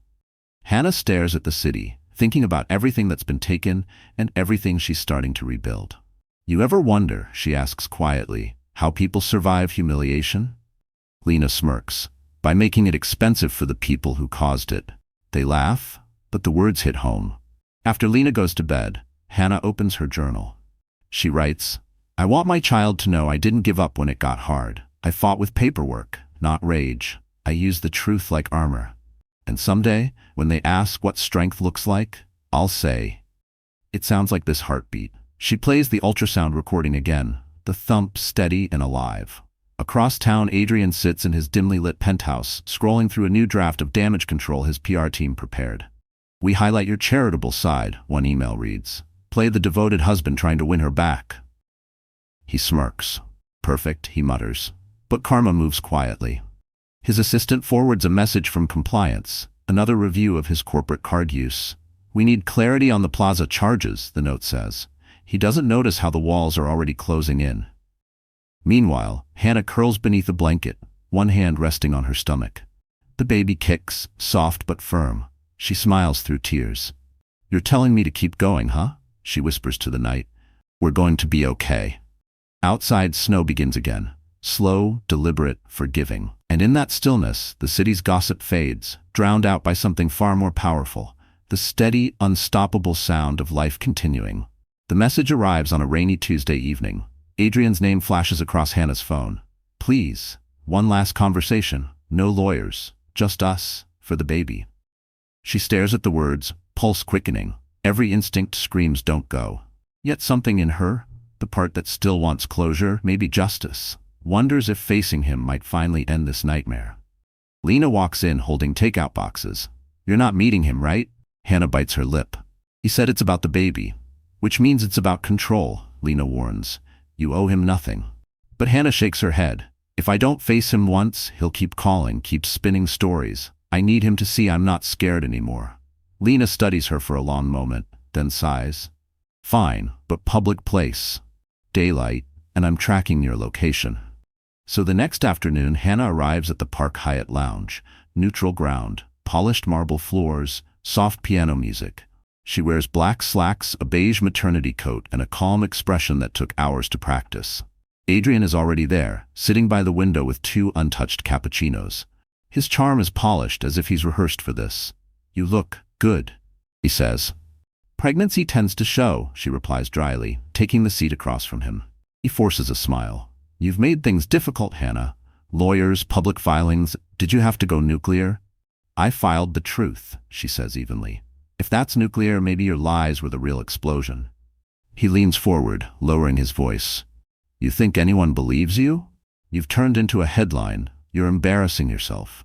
Hannah stares at the city, thinking about everything that's been taken and everything she's starting to rebuild. You ever wonder, she asks quietly, how people survive humiliation? Lena smirks. By making it expensive for the people who caused it. They laugh, but the words hit home. After Lena goes to bed, Hannah opens her journal. She writes, I want my child to know I didn't give up when it got hard. I fought with paperwork, not rage. I used the truth like armor. And someday, when they ask what strength looks like, I'll say, it sounds like this heartbeat. She plays the ultrasound recording again, the thump steady and alive. Across town, Adrian sits in his dimly lit penthouse, scrolling through a new draft of damage control his PR team prepared. We highlight your charitable side, one email reads. Play the devoted husband trying to win her back. He smirks. Perfect, he mutters. But karma moves quietly. His assistant forwards a message from compliance, another review of his corporate card use. We need clarity on the plaza charges, the note says. He doesn't notice how the walls are already closing in. Meanwhile, Hannah curls beneath a blanket, one hand resting on her stomach. The baby kicks, soft but firm. She smiles through tears. You're telling me to keep going, huh? She whispers to the night. We're going to be okay. Outside, snow begins again. Slow, deliberate, forgiving. And in that stillness, the city's gossip fades, drowned out by something far more powerful. The steady, unstoppable sound of life continuing. The message arrives on a rainy Tuesday evening. Adrian's name flashes across Hannah's phone. Please, one last conversation. No lawyers. Just us, for the baby. She stares at the words, pulse quickening. Every instinct screams don't go. Yet something in her, the part that still wants closure, maybe justice, wonders if facing him might finally end this nightmare. Lena walks in holding takeout boxes. You're not meeting him, right? Hannah bites her lip. He said it's about the baby. Which means it's about control, Lena warns. You owe him nothing. But Hannah shakes her head. If I don't face him once, he'll keep calling, keep spinning stories. I need him to see I'm not scared anymore. Lena studies her for a long moment, then sighs. Fine, but public place. Daylight, and I'm tracking your location. So the next afternoon, Hannah arrives at the Park Hyatt Lounge. Neutral ground, polished marble floors, soft piano music. She wears black slacks, a beige maternity coat, and a calm expression that took hours to practice. Adrian is already there, sitting by the window with 2 untouched cappuccinos. His charm is polished as if he's rehearsed for this. You look good, he says. Pregnancy tends to show, she replies dryly, taking the seat across from him. He forces a smile. You've made things difficult, Hannah. Lawyers, public filings. Did you have to go nuclear? I filed the truth, she says evenly. If that's nuclear, maybe your lies were the real explosion. He leans forward, lowering his voice. You think anyone believes you? You've turned into a headline. You're embarrassing yourself.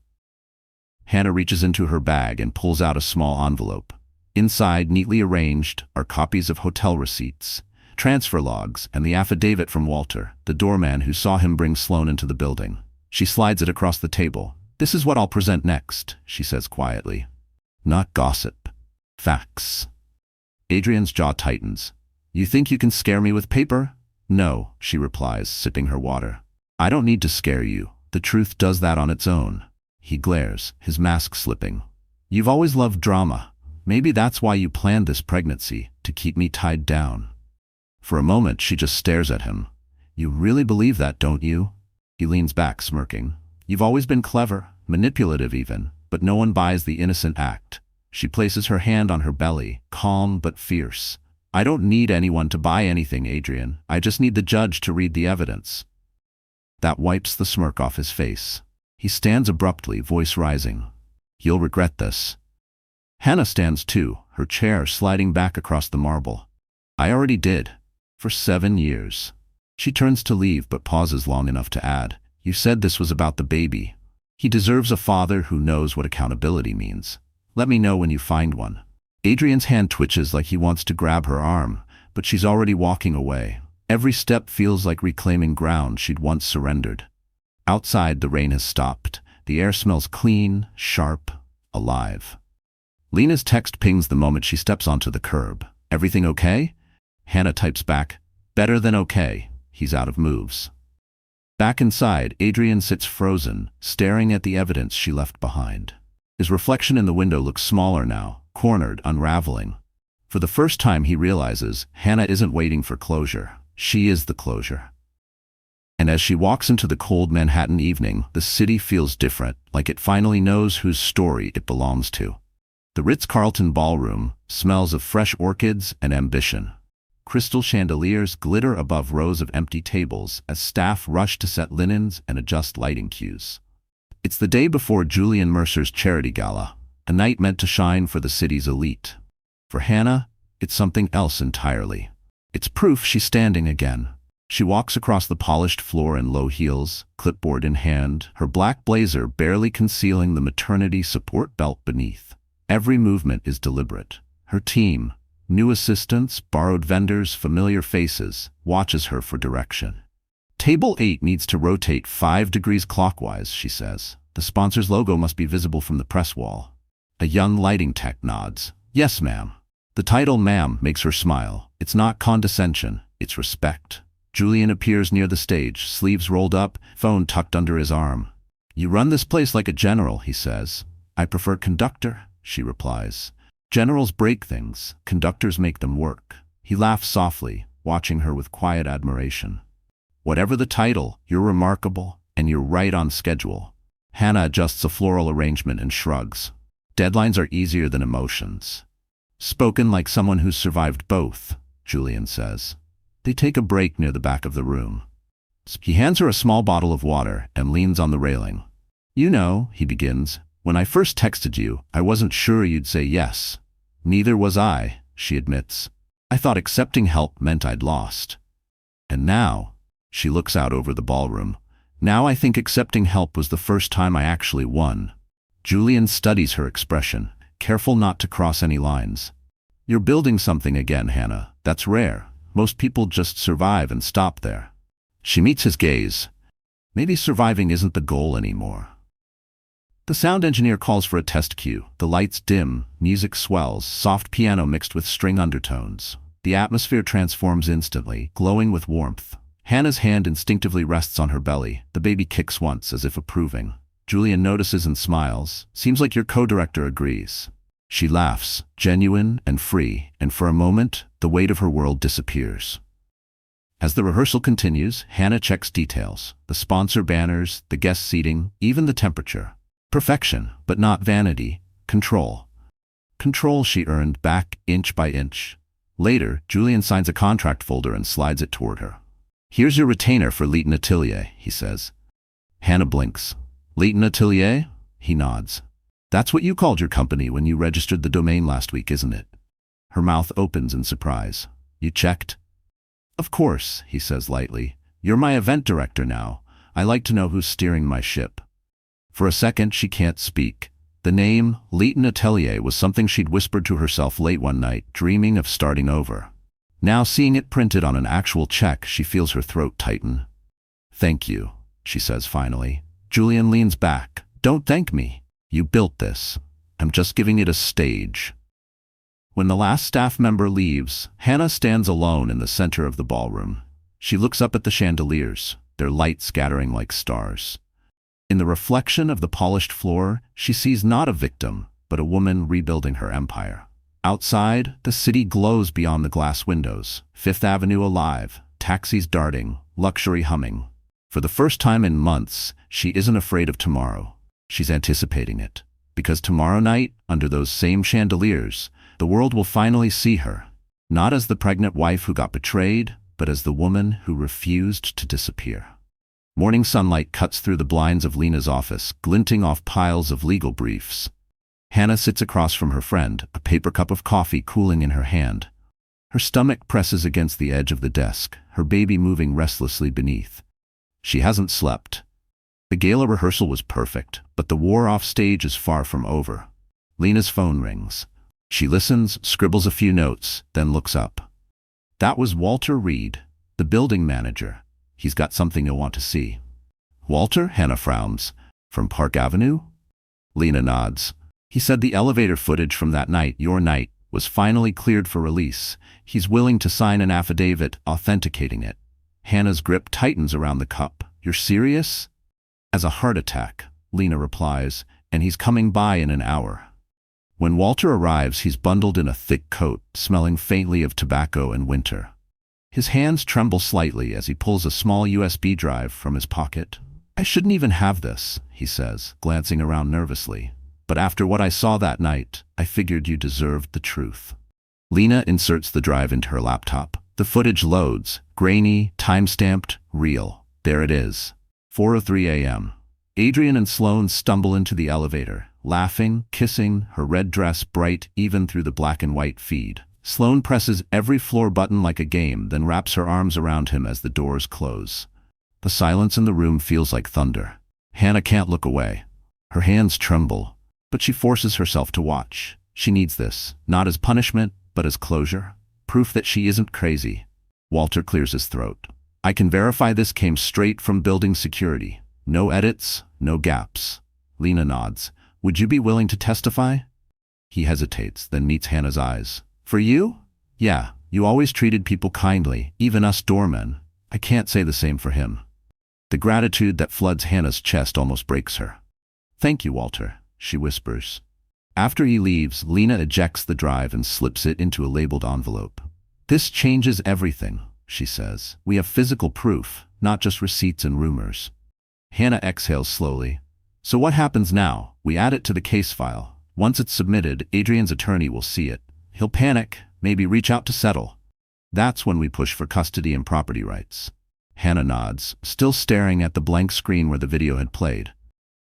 Hannah reaches into her bag and pulls out a small envelope. Inside, neatly arranged, are copies of hotel receipts, transfer logs, and the affidavit from Walter, the doorman who saw him bring Sloan into the building. She slides it across the table. This is what I'll present next, she says quietly. Not gossip. Facts. Adrian's jaw tightens. You think you can scare me with paper? No, she replies, sipping her water. I don't need to scare you. The truth does that on its own. He glares, his mask slipping. You've always loved drama. Maybe that's why you planned this pregnancy, to keep me tied down. For a moment, she just stares at him. You really believe that, don't you? He leans back, smirking. You've always been clever, manipulative even, but no one buys the innocent act. She places her hand on her belly, calm but fierce. I don't need anyone to buy anything, Adrian. I just need the judge to read the evidence. That wipes the smirk off his face. He stands abruptly, voice rising. You'll regret this. Hannah stands too, her chair sliding back across the marble. I already did. For 7 years. She turns to leave but pauses long enough to add, You said this was about the baby. He deserves a father who knows what accountability means. Let me know when you find one. Adrian's hand twitches like he wants to grab her arm, but she's already walking away. Every step feels like reclaiming ground she'd once surrendered. Outside, the rain has stopped. The air smells clean, sharp, alive. Lena's text pings the moment she steps onto the curb. Everything okay? Hannah types back, better than okay. He's out of moves. Back inside, Adrian sits frozen, staring at the evidence she left behind. His reflection in the window looks smaller now, cornered, unraveling. For the first time he realizes Hannah isn't waiting for closure. She is the closure. And as she walks into the cold Manhattan evening, the city feels different, like it finally knows whose story it belongs to. The Ritz-Carlton ballroom smells of fresh orchids and ambition. Crystal chandeliers glitter above rows of empty tables as staff rush to set linens and adjust lighting cues. It's the day before Julian Mercer's charity gala, a night meant to shine for the city's elite. For Hannah, it's something else entirely. It's proof she's standing again. She walks across the polished floor in low heels, clipboard in hand, her black blazer barely concealing the maternity support belt beneath. Every movement is deliberate. Her team, new assistants, borrowed vendors, familiar faces, watches her for direction. Table 8 needs to rotate 5 degrees clockwise, she says. The sponsor's logo must be visible from the press wall. A young lighting tech nods. Yes, ma'am. The title ma'am makes her smile. It's not condescension, it's respect. Julian appears near the stage, sleeves rolled up, phone tucked under his arm. You run this place like a general, he says. I prefer conductor, she replies. Generals break things, conductors make them work. He laughs softly, watching her with quiet admiration. Whatever the title, you're remarkable, and you're right on schedule. Hannah adjusts a floral arrangement and shrugs. Deadlines are easier than emotions. Spoken like someone who's survived both, Julian says. They take a break near the back of the room. He hands her a small bottle of water and leans on the railing. You know, he begins, when I first texted you, I wasn't sure you'd say yes. Neither was I, she admits. I thought accepting help meant I'd lost. And now, she looks out over the ballroom, now I think accepting help was the first time I actually won. Julian studies her expression, careful not to cross any lines. You're building something again, Hannah. That's rare. Most people just survive and stop there. She meets his gaze. Maybe surviving isn't the goal anymore. The sound engineer calls for a test cue. The lights dim, music swells, soft piano mixed with string undertones. The atmosphere transforms instantly, glowing with warmth. Hannah's hand instinctively rests on her belly. The baby kicks once, as if approving. Julian notices and smiles. Seems like your co-director agrees. She laughs, genuine and free, and for a moment, the weight of her world disappears. As the rehearsal continues, Hannah checks details. The sponsor banners, the guest seating, even the temperature. Perfection, but not vanity. Control. Control she earned back inch by inch. Later, Julian signs a contract folder and slides it toward her. Here's your retainer for Leighton Atelier, he says. Hannah blinks. Leighton Atelier? He nods. That's what you called your company when you registered the domain last week, isn't it? Her mouth opens in surprise. You checked? Of course, he says lightly. You're my event director now. I like to know who's steering my ship. For a second, she can't speak. The name, Leighton Atelier, was something she'd whispered to herself late one night, dreaming of starting over. Now, seeing it printed on an actual check, she feels her throat tighten. Thank you, she says finally. Julian leans back. Don't thank me. You built this. I'm just giving it a stage. When the last staff member leaves, Hannah stands alone in the center of the ballroom. She looks up at the chandeliers, their light scattering like stars. In the reflection of the polished floor, she sees not a victim, but a woman rebuilding her empire. Outside, the city glows beyond the glass windows, Fifth Avenue alive, taxis darting, luxury humming. For the first time in months, she isn't afraid of tomorrow. She's anticipating it. Because tomorrow night, under those same chandeliers, the world will finally see her. Not as the pregnant wife who got betrayed, but as the woman who refused to disappear. Morning sunlight cuts through the blinds of Lena's office, glinting off piles of legal briefs. Hannah sits across from her friend, a paper cup of coffee cooling in her hand. Her stomach presses against the edge of the desk, her baby moving restlessly beneath. She hasn't slept. The gala rehearsal was perfect, but the war off stage is far from over. Lena's phone rings. She listens, scribbles a few notes, then looks up. That was Walter Reed, the building manager. He's got something you'll want to see. Walter? Hannah frowns. From Park Avenue? Lena nods. He said the elevator footage from that night, your night, was finally cleared for release. He's willing to sign an affidavit authenticating it. Hannah's grip tightens around the cup. You're serious? As a heart attack, Lena replies, and he's coming by in an hour. When Walter arrives, he's bundled in a thick coat, smelling faintly of tobacco and winter. His hands tremble slightly as he pulls a small USB drive from his pocket. I shouldn't even have this, he says, glancing around nervously. But after what I saw that night, I figured you deserved the truth. Lena inserts the drive into her laptop. The footage loads, grainy, time-stamped, real. There it is. 4:03 a.m. Adrian and Sloane stumble into the elevator, laughing, kissing, her red dress bright even through the black and white feed. Sloane presses every floor button like a game, then wraps her arms around him as the doors close. The silence in the room feels like thunder. Hannah can't look away. Her hands tremble, but she forces herself to watch. She needs this, not as punishment, but as closure. Proof that she isn't crazy. Walter clears his throat. I can verify this came straight from building security. No edits, no gaps. Lena nods. Would you be willing to testify? He hesitates, then meets Hannah's eyes. For you? Yeah, you always treated people kindly, even us doormen. I can't say the same for him. The gratitude that floods Hannah's chest almost breaks her. Thank you, Walter, she whispers. After he leaves, Lena ejects the drive and slips it into a labeled envelope. This changes everything, she says. We have physical proof, not just receipts and rumors. Hannah exhales slowly. So what happens now? We add it to the case file. Once it's submitted, Adrian's attorney will see it. He'll panic, maybe reach out to settle. That's when we push for custody and property rights. Hannah nods, still staring at the blank screen where the video had played.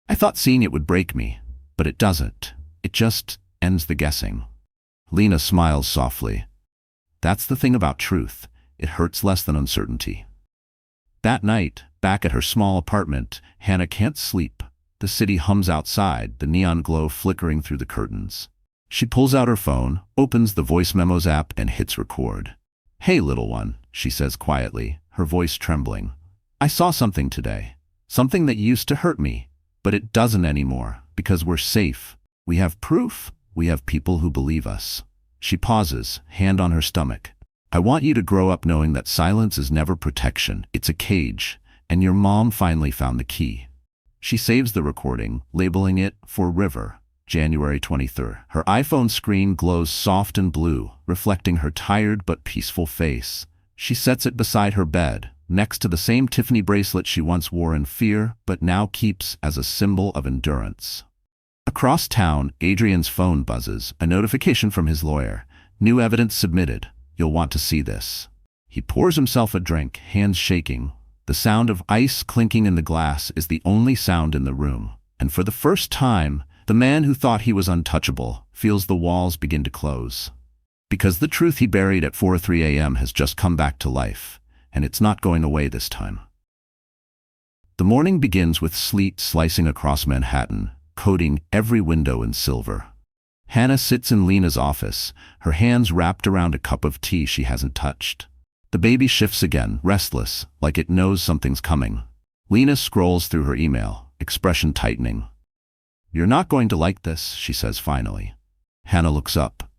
I thought seeing it would break me, but it doesn't. It just ends the guessing. Lena smiles softly. That's the thing about truth. It hurts less than uncertainty. That night, back at her small apartment, Hannah can't sleep. The city hums outside, the neon glow flickering through the curtains. She pulls out her phone, opens the voice memos app, and hits record. Hey, little one, she says quietly, her voice trembling. I saw something today. Something that used to hurt me, but it doesn't anymore, because we're safe. We have proof. We have people who believe us. She pauses, hand on her stomach. I want you to grow up knowing that silence is never protection, it's a cage, and your mom finally found the key. She saves the recording, labeling it for River, January 23rd. Her iPhone screen glows soft and blue, reflecting her tired but peaceful face. She sets it beside her bed, next to the same Tiffany bracelet she once wore in fear, but now keeps as a symbol of endurance. Across town, Adrian's phone buzzes, a notification from his lawyer. New evidence submitted. You'll want to see this. He pours himself a drink, hands shaking. The sound of ice clinking in the glass is the only sound in the room. And for the first time, the man who thought he was untouchable feels the walls begin to close. Because the truth he buried at 4:03 a.m. has just come back to life, and it's not going away this time. The morning begins with sleet slicing across Manhattan, coating every window in silver. Hannah sits in Lena's office, her hands wrapped around a cup of tea she hasn't touched. The baby shifts again, restless, like it knows something's coming. Lena scrolls through her email, expression tightening. You're not going to like this, she says finally. Hannah looks up.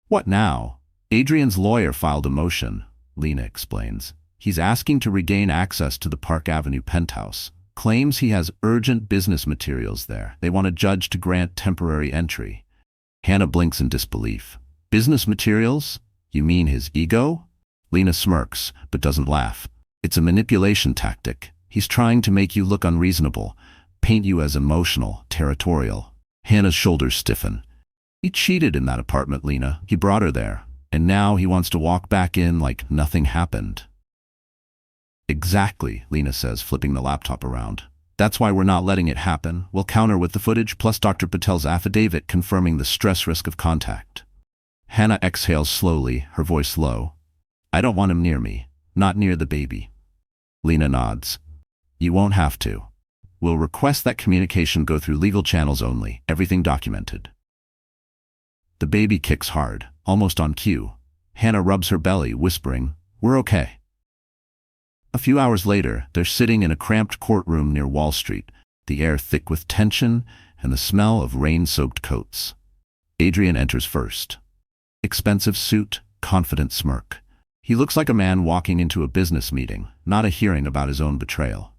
What now? Adrian's lawyer filed a motion, Lena explains. He's asking to regain access to the Park Avenue penthouse. Claims he has urgent business materials there. They want a judge to grant temporary entry. Hannah blinks in disbelief. Business materials? You mean his ego? Lena smirks, but doesn't laugh. It's a manipulation tactic. He's trying to make you look unreasonable, paint you as emotional, territorial. Hannah's shoulders stiffen. He cheated in that apartment, Lena. He brought her there. And now he wants to walk back in like nothing happened. Exactly, Lena says, flipping the laptop around. That's why we're not letting it happen. We'll counter with the footage plus Dr. Patel's affidavit confirming the stress risk of contact. Hannah exhales slowly, her voice low. I don't want him near me, not near the baby. Lena nods. You won't have to. We'll request that communication go through legal channels only, everything documented. The baby kicks hard, almost on cue. Hannah rubs her belly, whispering, We're okay. A few hours later, they're sitting in a cramped courtroom near Wall Street, the air thick with tension and the smell of rain-soaked coats. Adrian enters first. Expensive suit, confident smirk. He looks like a man walking into a business meeting, not a hearing about his own betrayal.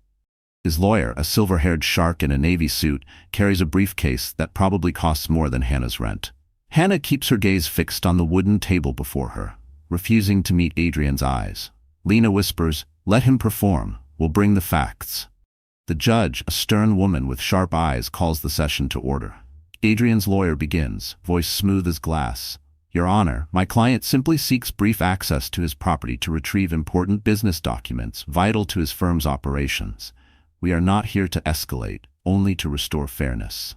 His lawyer, a silver-haired shark in a navy suit, carries a briefcase that probably costs more than Hannah's rent. Hannah keeps her gaze fixed on the wooden table before her, refusing to meet Adrian's eyes. Lena whispers, "Let him perform. We'll bring the facts." The judge, a stern woman with sharp eyes, calls the session to order. Adrian's lawyer begins, voice smooth as glass. "Your Honor, my client simply seeks brief access to his property to retrieve important business documents vital to his firm's operations. We are not here to escalate, only to restore fairness."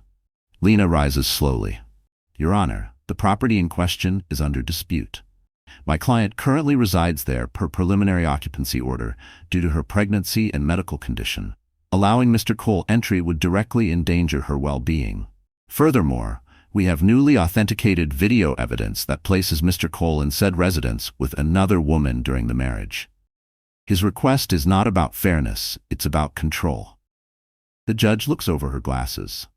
Lena rises slowly. "Your Honor, the property in question is under dispute. My client currently resides there per preliminary occupancy order due to her pregnancy and medical condition. Allowing Mr. Cole entry would directly endanger her well-being. Furthermore, we have newly authenticated video evidence that places Mr. Cole in said residence with another woman during the marriage. His request is not about fairness, it's about control." The judge looks over her glasses.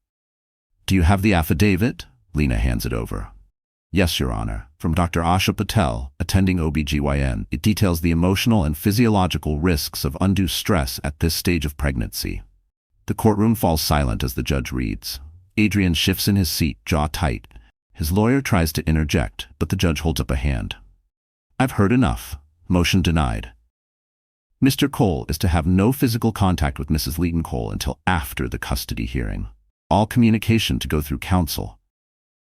"Do you have the affidavit?" Lena hands it over. "Yes, Your Honor. From Dr. Asha Patel, attending OBGYN, it details the emotional and physiological risks of undue stress at this stage of pregnancy." The courtroom falls silent as the judge reads. Adrian shifts in his seat, jaw tight. His lawyer tries to interject, but the judge holds up a hand. "I've heard enough. Motion denied. Mr. Cole is to have no physical contact with Mrs. Leighton Cole until after the custody hearing. All communication to go through counsel."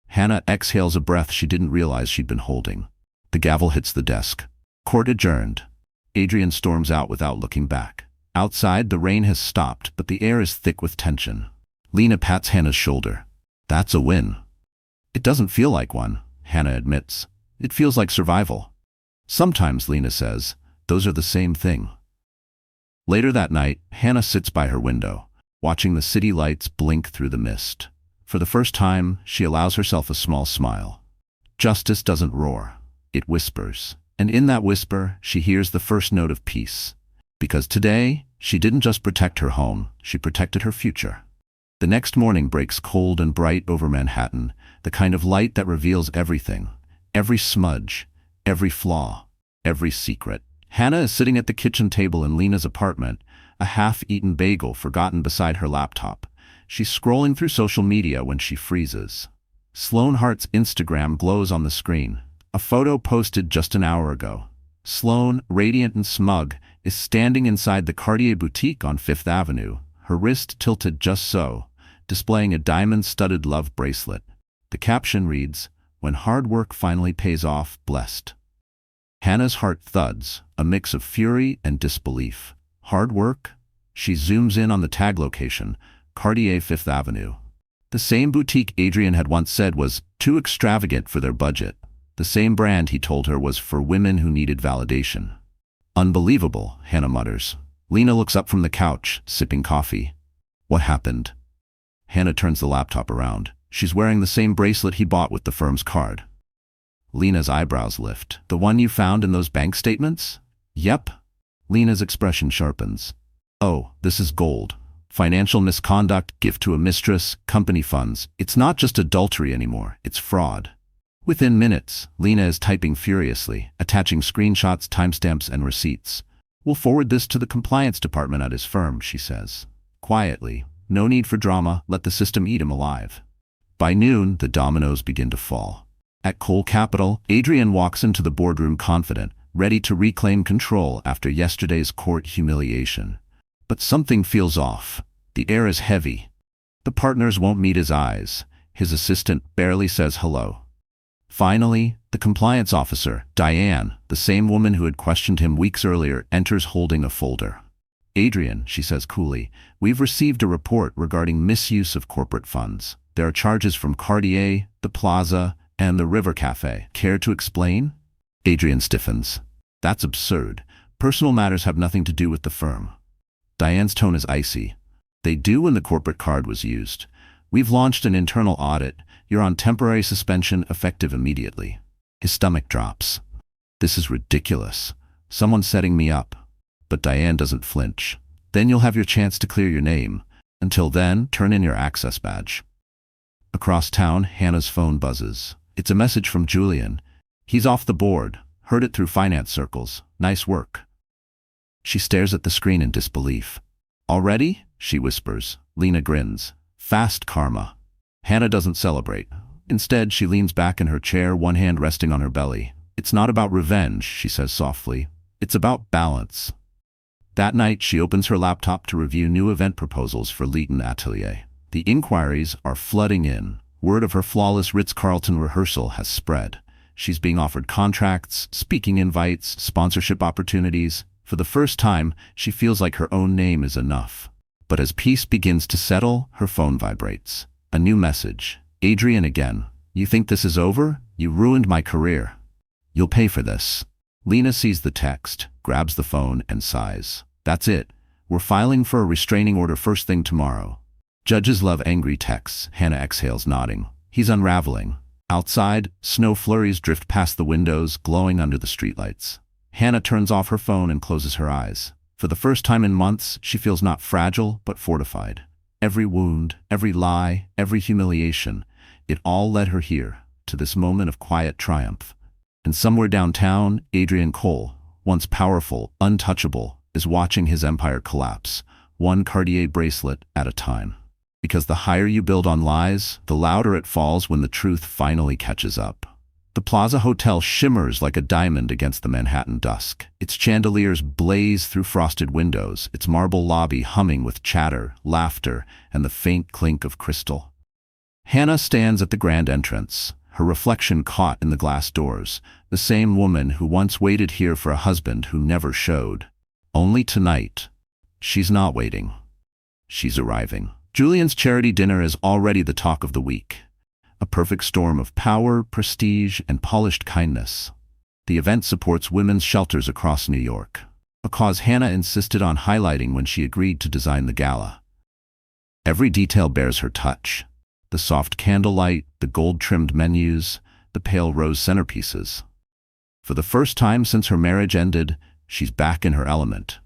Hannah exhales a breath she didn't realize she'd been holding. The gavel hits the desk. Court adjourned. Adrian storms out without looking back. Outside, the rain has stopped, but the air is thick with tension. Lena pats Hannah's shoulder. "That's a win." "It doesn't feel like one," Hannah admits. "It feels like survival." "Sometimes," Lena says, "those are the same thing." Later that night, Hannah sits by her window, watching the city lights blink through the mist. For the first time, she allows herself a small smile. Justice doesn't roar. It whispers. And in that whisper, she hears the first note of peace. Because today, she didn't just protect her home, she protected her future. The next morning breaks cold and bright over Manhattan, the kind of light that reveals everything. Every smudge, every flaw, every secret. Hannah is sitting at the kitchen table in Lena's apartment, a half-eaten bagel forgotten beside her laptop. She's scrolling through social media when she freezes. Sloane Hart's Instagram glows on the screen. A photo posted just an hour ago. Sloane, radiant and smug, is standing inside the Cartier boutique on Fifth Avenue, her wrist tilted just so, displaying a diamond-studded love bracelet. The caption reads, "When hard work finally pays off, blessed." Hannah's heart thuds, a mix of fury and disbelief. Hard work? She zooms in on the tag location, Cartier Fifth Avenue. The same boutique Adrian had once said was too extravagant for their budget. The same brand he told her was for women who needed validation. "Unbelievable," Hannah mutters. Lena looks up from the couch, sipping coffee. "What happened?" Hannah turns the laptop around. She's wearing the same bracelet he bought with the firm's card. Lena's eyebrows lift. "The one you found in those bank statements?" "Yep." Lena's expression sharpens. "Oh, this is gold. Financial misconduct, gift to a mistress, company funds. It's not just adultery anymore, it's fraud." Within minutes, Lena is typing furiously, attaching screenshots, timestamps, and receipts. "We'll forward this to the compliance department at his firm," she says. Quietly, no need for drama, let the system eat him alive. By noon, the dominoes begin to fall. At Cole Capital, Adrian walks into the boardroom confident, ready to reclaim control after yesterday's court humiliation. But something feels off. The air is heavy. The partners won't meet his eyes. His assistant barely says hello. Finally, the compliance officer, Diane, the same woman who had questioned him weeks earlier, enters holding a folder. "Adrian," she says coolly, "we've received a report regarding misuse of corporate funds. There are charges from Cartier, the Plaza, and the River Cafe. Care to explain?" Adrian stiffens. "That's absurd. Personal matters have nothing to do with the firm." Diane's tone is icy. "They do when the corporate card was used. We've launched an internal audit. You're on temporary suspension effective immediately." His stomach drops. This is ridiculous. Someone's setting me up. But Diane doesn't flinch. "Then you'll have your chance to clear your name. Until then, turn in your access badge." Across town, Hannah's phone buzzes. It's a message from Julian. He's off the board. Heard it through finance circles. Nice work. She stares at the screen in disbelief. Already? She whispers. Lena grins. Fast karma. Hannah doesn't celebrate. Instead, she leans back in her chair, one hand resting on her belly. It's not about revenge, she says softly. It's about balance. That night, she opens her laptop to review new event proposals for Leighton Atelier. The inquiries are flooding in. Word of her flawless Ritz-Carlton rehearsal has spread. She's being offered contracts, speaking invites, sponsorship opportunities. For the first time, she feels like her own name is enough. But as peace begins to settle, her phone vibrates. A new message. Adrian again. You think this is over? You ruined my career. You'll pay for this. Lena sees the text, grabs the phone, and sighs. That's it. We're filing for a restraining order first thing tomorrow. Judges love angry texts. Hannah exhales, nodding. He's unraveling. Outside, snow flurries drift past the windows, glowing under the streetlights. Hannah turns off her phone and closes her eyes. For the first time in months, she feels not fragile, but fortified. Every wound, every lie, every humiliation, it all led her here, to this moment of quiet triumph. And somewhere downtown, Adrian Cole, once powerful, untouchable, is watching his empire collapse, one Cartier bracelet at a time. Because the higher you build on lies, the louder it falls when the truth finally catches up. The Plaza Hotel shimmers like a diamond against the Manhattan dusk. Its chandeliers blaze through frosted windows, its marble lobby humming with chatter, laughter, and the faint clink of crystal. Hannah stands at the grand entrance, her reflection caught in the glass doors, the same woman who once waited here for a husband who never showed. Only tonight, she's not waiting. She's arriving. Julian's charity dinner is already the talk of the week. A perfect storm of power, prestige, and polished kindness. The event supports women's shelters across New York, a cause Hannah insisted on highlighting when she agreed to design the gala. Every detail bears her touch. The soft candlelight, the gold-trimmed menus, the pale rose centerpieces. For the first time since her marriage ended, she's back in her element.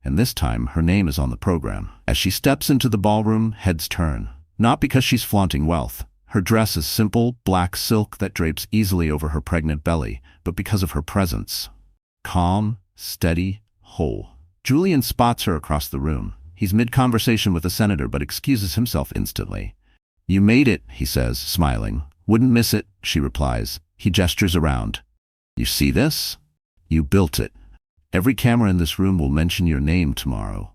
And this time, her name is on the program. As she steps into the ballroom, heads turn. Not because she's flaunting wealth. Her dress is simple, black silk that drapes easily over her pregnant belly, but because of her presence. Calm, steady, whole. Julian spots her across the room. He's mid-conversation with a senator but excuses himself instantly. You made it, he says, smiling. Wouldn't miss it, she replies. He gestures around. You see this? You built it. Every camera in this room will mention your name tomorrow.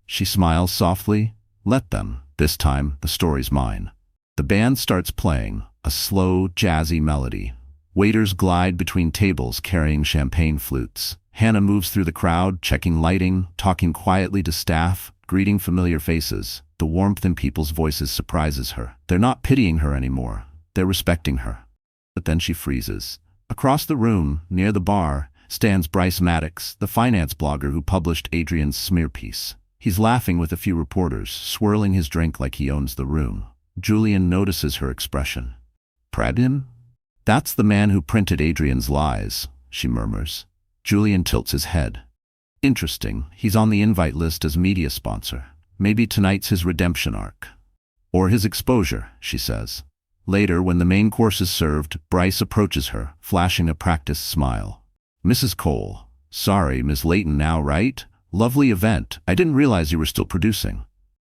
She smiles softly. Let them. This time, the story's mine. The band starts playing, a slow, jazzy melody. Waiters glide between tables carrying champagne flutes. Hannah moves through the crowd, checking lighting, talking quietly to staff, greeting familiar faces. The warmth in people's voices surprises her. They're not pitying her anymore. They're respecting her. But then she freezes. Across the room, near the bar, stands Bryce Maddox, the finance blogger who published Adrian's smear piece. He's laughing with a few reporters, swirling his drink like he owns the room. Julian notices her expression. Pradin? That's the man who printed Adrian's lies, she murmurs. Julian tilts his head. Interesting, he's on the invite list as media sponsor. Maybe tonight's his redemption arc. Or his exposure, she says. Later, when the main course is served, Bryce approaches her, flashing a practiced smile. Mrs. Cole. Sorry, Miss Leighton now, right? Lovely event. I didn't realize you were still producing.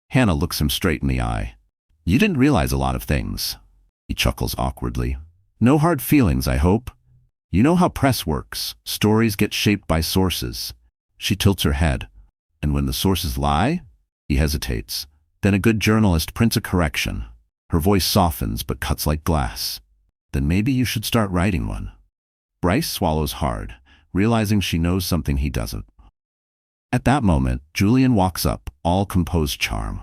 Hannah looks him straight in the eye. You didn't realize a lot of things. He chuckles awkwardly. No hard feelings, I hope. You know how press works. Stories get shaped by sources. She tilts her head. And when the sources lie? He hesitates. Then a good journalist prints a correction. Her voice softens but cuts like glass. Then maybe you should start writing one. Bryce swallows hard, realizing she knows something he doesn't. At that moment, Julian walks up, all composed charm.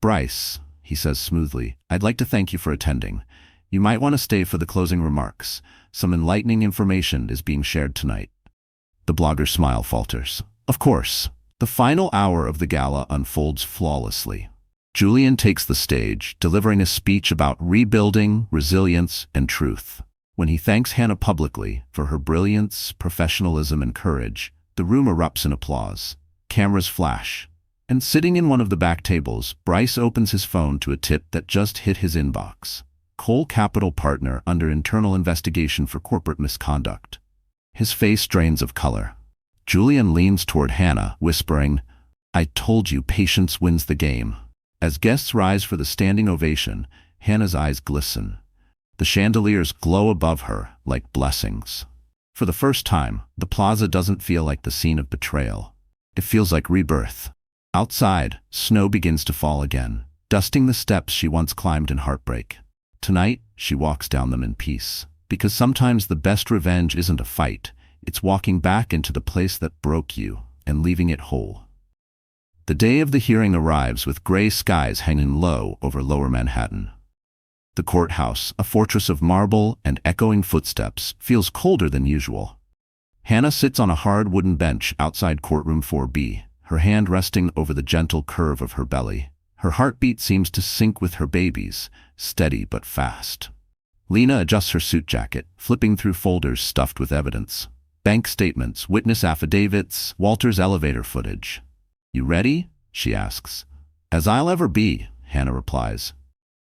Bryce, he says smoothly, I'd like to thank you for attending. You might want to stay for the closing remarks. Some enlightening information is being shared tonight. The blogger's smile falters. Of course. The final hour of the gala unfolds flawlessly. Julian takes the stage, delivering a speech about rebuilding, resilience, and truth. When he thanks Hannah publicly for her brilliance, professionalism, and courage, the room erupts in applause. Cameras flash. And sitting in one of the back tables, Bryce opens his phone to a tip that just hit his inbox. Cole Capital Partner under internal investigation for corporate misconduct. His face drains of color. Julian leans toward Hannah, whispering, "I told you patience wins the game." As guests rise for the standing ovation, Hannah's eyes glisten. The chandeliers glow above her like blessings. For the first time, the plaza doesn't feel like the scene of betrayal. It feels like rebirth. Outside, snow begins to fall again, dusting the steps she once climbed in heartbreak. Tonight, she walks down them in peace. Because sometimes the best revenge isn't a fight, it's walking back into the place that broke you and leaving it whole. The day of the hearing arrives with gray skies hanging low over lower Manhattan. The courthouse, a fortress of marble and echoing footsteps, feels colder than usual. Hannah sits on a hard wooden bench outside courtroom 4B, her hand resting over the gentle curve of her belly. Her heartbeat seems to sync with her baby's, steady but fast. Lena adjusts her suit jacket, flipping through folders stuffed with evidence. Bank statements, witness affidavits, Walter's elevator footage. "You ready?" she asks. "As I'll ever be," Hannah replies.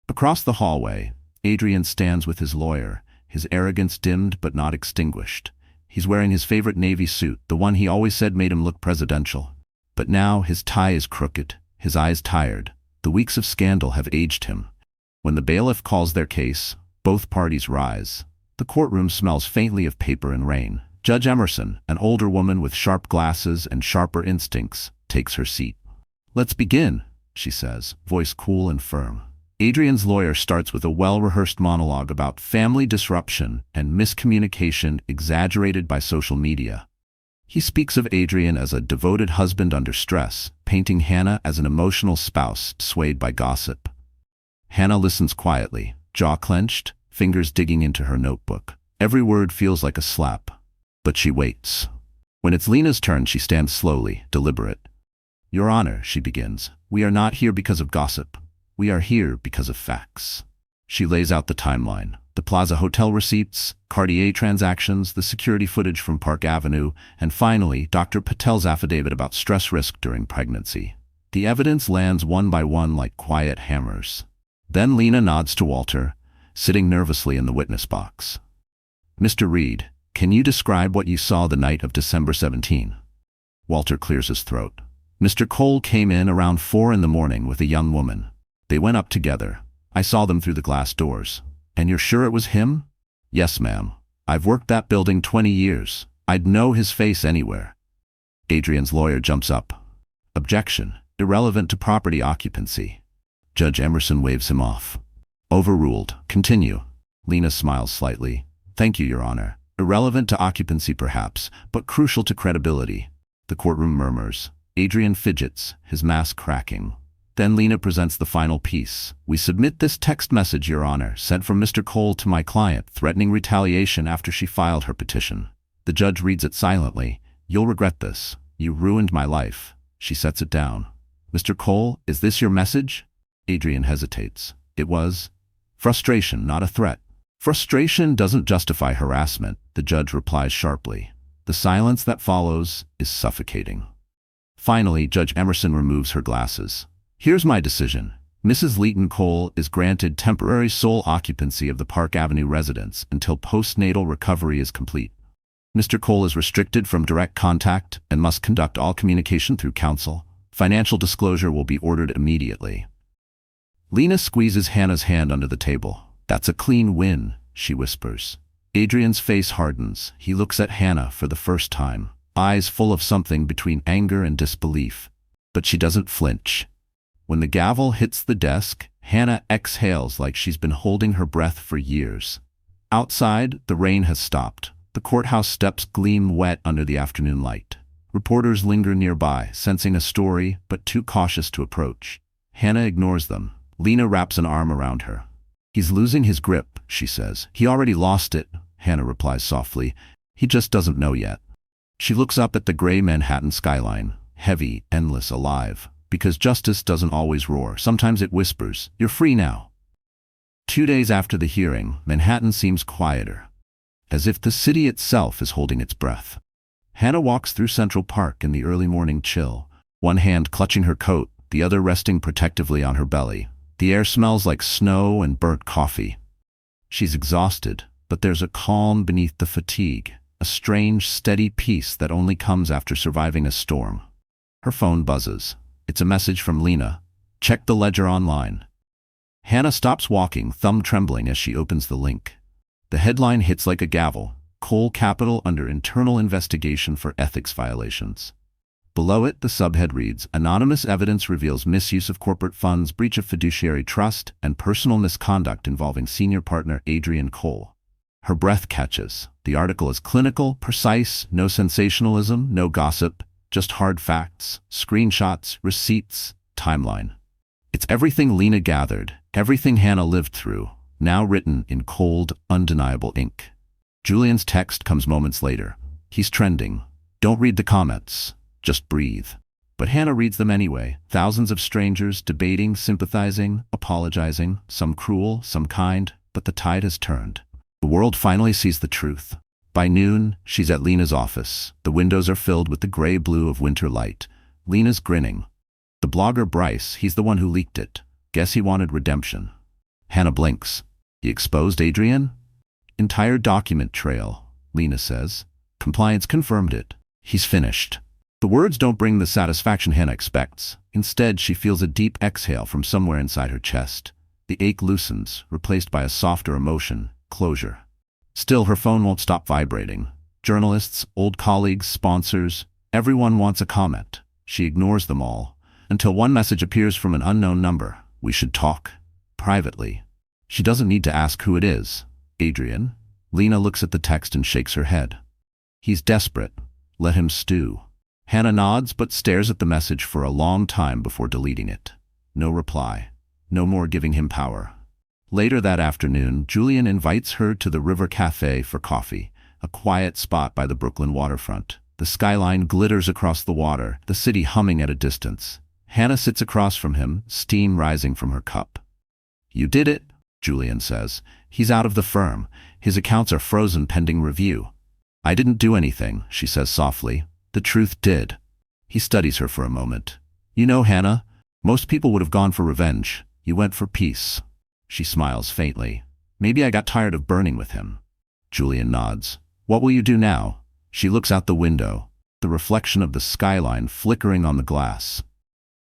Across the hallway, Adrian stands with his lawyer, his arrogance dimmed but not extinguished. He's wearing his favorite navy suit, the one he always said made him look presidential. But now his tie is crooked, his eyes tired. The weeks of scandal have aged him. When the bailiff calls their case, both parties rise. The courtroom smells faintly of paper and rain. Judge Emerson, an older woman with sharp glasses and sharper instincts, takes her seat. "Let's begin," she says, voice cool and firm. Adrian's lawyer starts with a well-rehearsed monologue about family disruption and miscommunication exaggerated by social media. He speaks of Adrian as a devoted husband under stress, painting Hannah as an emotional spouse swayed by gossip. Hannah listens quietly, jaw clenched, fingers digging into her notebook. Every word feels like a slap, but she waits. When it's Lena's turn, she stands slowly, deliberate. "Your Honor," she begins, "we are not here because of gossip. We are here because of facts." She lays out the timeline. The Plaza Hotel receipts, Cartier transactions, the security footage from Park Avenue, and finally, Dr. Patel's affidavit about stress risk during pregnancy. The evidence lands one by one like quiet hammers. Then Lena nods to Walter, sitting nervously in the witness box. "Mr. Reed, can you describe what you saw the night of December 17? Walter clears his throat. "Mr. Cole came in around 4 in the morning with a young woman. They went up together. I saw them through the glass doors. And you're sure it was him?" "Yes, ma'am. I've worked that building 20 years. I'd know his face anywhere." Adrian's lawyer jumps up. "Objection. Irrelevant to property occupancy." Judge Emerson waves him off. "Overruled. Continue." Lena smiles slightly. "Thank you, Your Honor. Irrelevant to occupancy perhaps, but crucial to credibility." The courtroom murmurs. Adrian fidgets, his mask cracking. Then Lena presents the final piece. "We submit this text message, Your Honor, sent from Mr. Cole to my client, threatening retaliation after she filed her petition." The judge reads it silently. "You'll regret this. You ruined my life." She sets it down. "Mr. Cole, is this your message?" Adrian hesitates. "It was." "Frustration, not a threat." "Frustration doesn't justify harassment," the judge replies sharply. The silence that follows is suffocating. Finally, Judge Emerson removes her glasses. "Here's my decision. Mrs. Leighton Cole is granted temporary sole occupancy of the Park Avenue residence until postnatal recovery is complete. Mr. Cole is restricted from direct contact and must conduct all communication through counsel. Financial disclosure will be ordered immediately." Lena squeezes Hannah's hand under the table. "That's a clean win," she whispers. Adrian's face hardens. He looks at Hannah for the first time, eyes full of something between anger and disbelief. But she doesn't flinch. When the gavel hits the desk, Hannah exhales like she's been holding her breath for years. Outside, the rain has stopped. The courthouse steps gleam wet under the afternoon light. Reporters linger nearby, sensing a story, but too cautious to approach. Hannah ignores them. Lena wraps an arm around her. "He's losing his grip," she says. "He already lost it," Hannah replies softly. "He just doesn't know yet." She looks up at the gray Manhattan skyline, heavy, endless, alive. Because justice doesn't always roar. Sometimes it whispers, "You're free now." 2 days after the hearing, Manhattan seems quieter, as if the city itself is holding its breath. Hannah walks through Central Park in the early morning chill. one hand clutching her coat, the other resting protectively on her belly. The air smells like snow and burnt coffee. She's exhausted, but there's a calm beneath the fatigue, a strange, steady peace that only comes after surviving a storm. Her phone buzzes. It's a message from Lena. Check the ledger online. Hannah stops walking, thumb trembling as she opens the link. The headline hits like a gavel. Cole Capital under internal investigation for ethics violations. Below it, the subhead reads, Anonymous evidence reveals misuse of corporate funds, breach of fiduciary trust, and personal misconduct involving senior partner Adrian Cole. Her breath catches. The article is clinical, precise, no sensationalism, no gossip, just hard facts, screenshots, receipts, timeline. It's everything Lena gathered, everything Hannah lived through, now written in cold, undeniable ink. Julian's text comes moments later. He's trending. Don't read the comments. Just breathe. But Hannah reads them anyway. Thousands of strangers debating, sympathizing, apologizing, some cruel, some kind, but the tide has turned. The world finally sees the truth. By noon, she's at Lena's office. The windows are filled with the gray-blue of winter light. Lena's grinning. The blogger Bryce, he's the one who leaked it. Guess he wanted redemption. Hannah blinks. He exposed Adrian? Entire document trail, Lena says. Compliance confirmed it. He's finished. The words don't bring the satisfaction Hannah expects. Instead, she feels a deep exhale from somewhere inside her chest. The ache loosens, replaced by a softer emotion, closure. Still, her phone won't stop vibrating. Journalists, old colleagues, sponsors, everyone wants a comment. She ignores them all, until one message appears from an unknown number. We should talk. Privately. She doesn't need to ask who it is. Adrian? Lena looks at the text and shakes her head. He's desperate. Let him stew. Hannah nods but stares at the message for a long time before deleting it. No reply. No more giving him power. Later that afternoon, Julian invites her to the River Cafe for coffee, a quiet spot by the Brooklyn waterfront. The skyline glitters across the water, the city humming at a distance. Hannah sits across from him, steam rising from her cup. You did it, Julian says. He's out of the firm. His accounts are frozen pending review. I didn't do anything, she says softly. The truth did. He studies her for a moment. You know, Hannah, most people would have gone for revenge. You went for peace. She smiles faintly. Maybe I got tired of burning with him. Julian nods. What will you do now? She looks out the window, the reflection of the skyline flickering on the glass.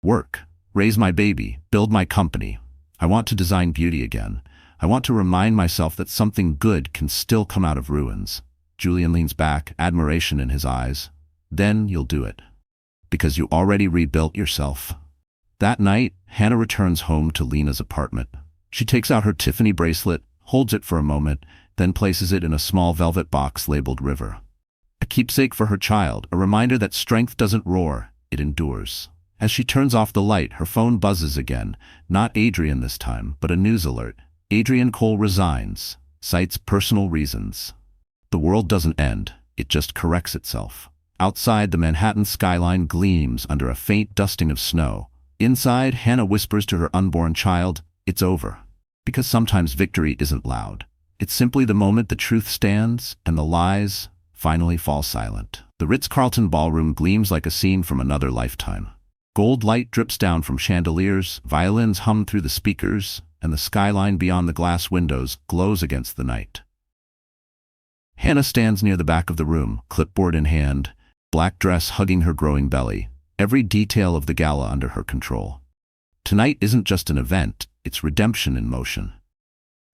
Work. Raise my baby. Build my company. I want to design beauty again. I want to remind myself that something good can still come out of ruins. Julian leans back, admiration in his eyes. Then you'll do it. Because you already rebuilt yourself. That night, Hannah returns home to Lena's apartment. She takes out her Tiffany bracelet, holds it for a moment, then places it in a small velvet box labeled River. A keepsake for her child, a reminder that strength doesn't roar, it endures. As she turns off the light, her phone buzzes again. Not Adrian this time, but a news alert. Adrian Cole resigns, cites personal reasons. The world doesn't end, it just corrects itself. Outside, the Manhattan skyline gleams under a faint dusting of snow. Inside, Hannah whispers to her unborn child, it's over. Because sometimes victory isn't loud. It's simply the moment the truth stands and the lies finally fall silent. The Ritz-Carlton ballroom gleams like a scene from another lifetime. Gold light drips down from chandeliers, violins hum through the speakers, and the skyline beyond the glass windows glows against the night. Hannah stands near the back of the room, clipboard in hand, black dress hugging her growing belly, every detail of the gala under her control. Tonight isn't just an event, it's redemption in motion.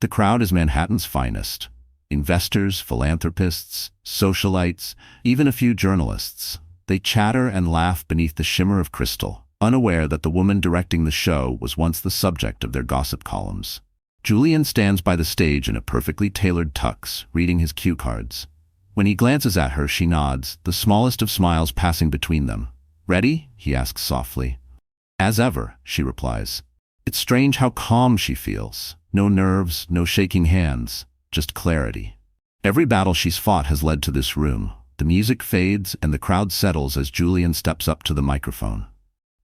The crowd is Manhattan's finest. Investors, philanthropists, socialites, even a few journalists. They chatter and laugh beneath the shimmer of crystal, unaware that the woman directing the show was once the subject of their gossip columns. Julian stands by the stage in a perfectly tailored tux, reading his cue cards. When he glances at her, she nods, the smallest of smiles passing between them. Ready? He asks softly. As ever, she replies. It's strange how calm she feels. No nerves, no shaking hands, just clarity. Every battle she's fought has led to this room. The music fades and the crowd settles as Julian steps up to the microphone.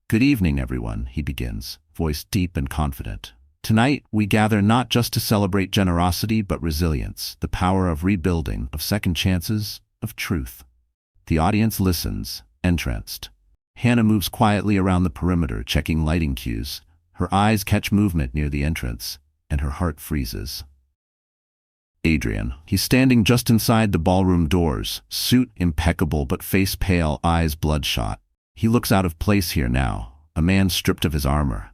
Good evening, everyone, he begins, voice deep and confident. Tonight, we gather not just to celebrate generosity but resilience, the power of rebuilding, of second chances, of truth. The audience listens, entranced. Hannah moves quietly around the perimeter, checking lighting cues. Her eyes catch movement near the entrance, and her heart freezes. Adrian. He's standing just inside the ballroom doors, suit impeccable but face pale, eyes bloodshot. He looks out of place here now, a man stripped of his armor.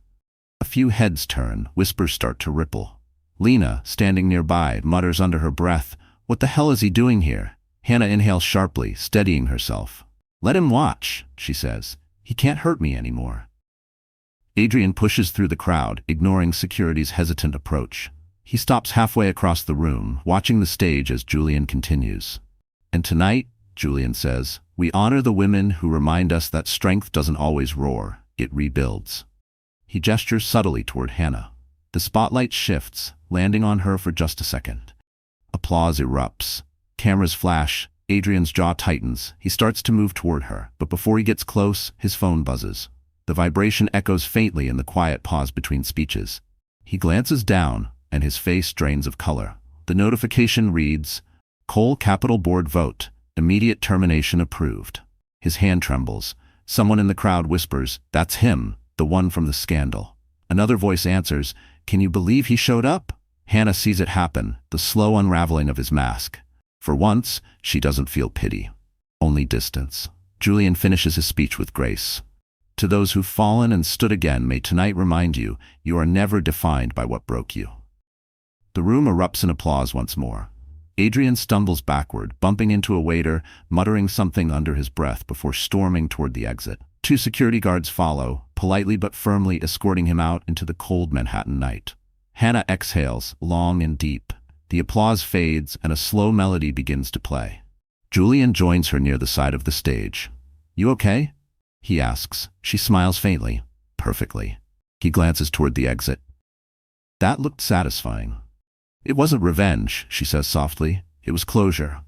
A few heads turn, whispers start to ripple. Lena, standing nearby, mutters under her breath, "What the hell is he doing here?" Hannah inhales sharply, steadying herself. "Let him watch," she says. "He can't hurt me anymore." Adrian pushes through the crowd, ignoring security's hesitant approach. He stops halfway across the room, watching the stage as Julian continues. "And tonight," Julian says, "we honor the women who remind us that strength doesn't always roar, it rebuilds." He gestures subtly toward Hannah. The spotlight shifts, landing on her for just a second. Applause erupts. Cameras flash. Adrian's jaw tightens. He starts to move toward her, but before he gets close, his phone buzzes. The vibration echoes faintly in the quiet pause between speeches. He glances down, and his face drains of color. The notification reads, "Cole Capital Board vote. Immediate termination approved." His hand trembles. Someone in the crowd whispers, "That's him, the one from the scandal." Another voice answers, "Can you believe he showed up?" Hannah sees it happen, the slow unraveling of his mask. For once, she doesn't feel pity, only distance. Julian finishes his speech with grace. "To those who've fallen and stood again, may tonight remind you, you are never defined by what broke you." The room erupts in applause once more. Adrian stumbles backward, bumping into a waiter, muttering something under his breath before storming toward the exit. Two security guards follow, politely but firmly escorting him out into the cold Manhattan night. Hannah exhales, long and deep. The applause fades, and a slow melody begins to play. Julian joins her near the side of the stage. "You okay?" he asks. She smiles faintly. "Perfectly." He glances toward the exit. "That looked satisfying." "It wasn't revenge," she says softly. "It was closure."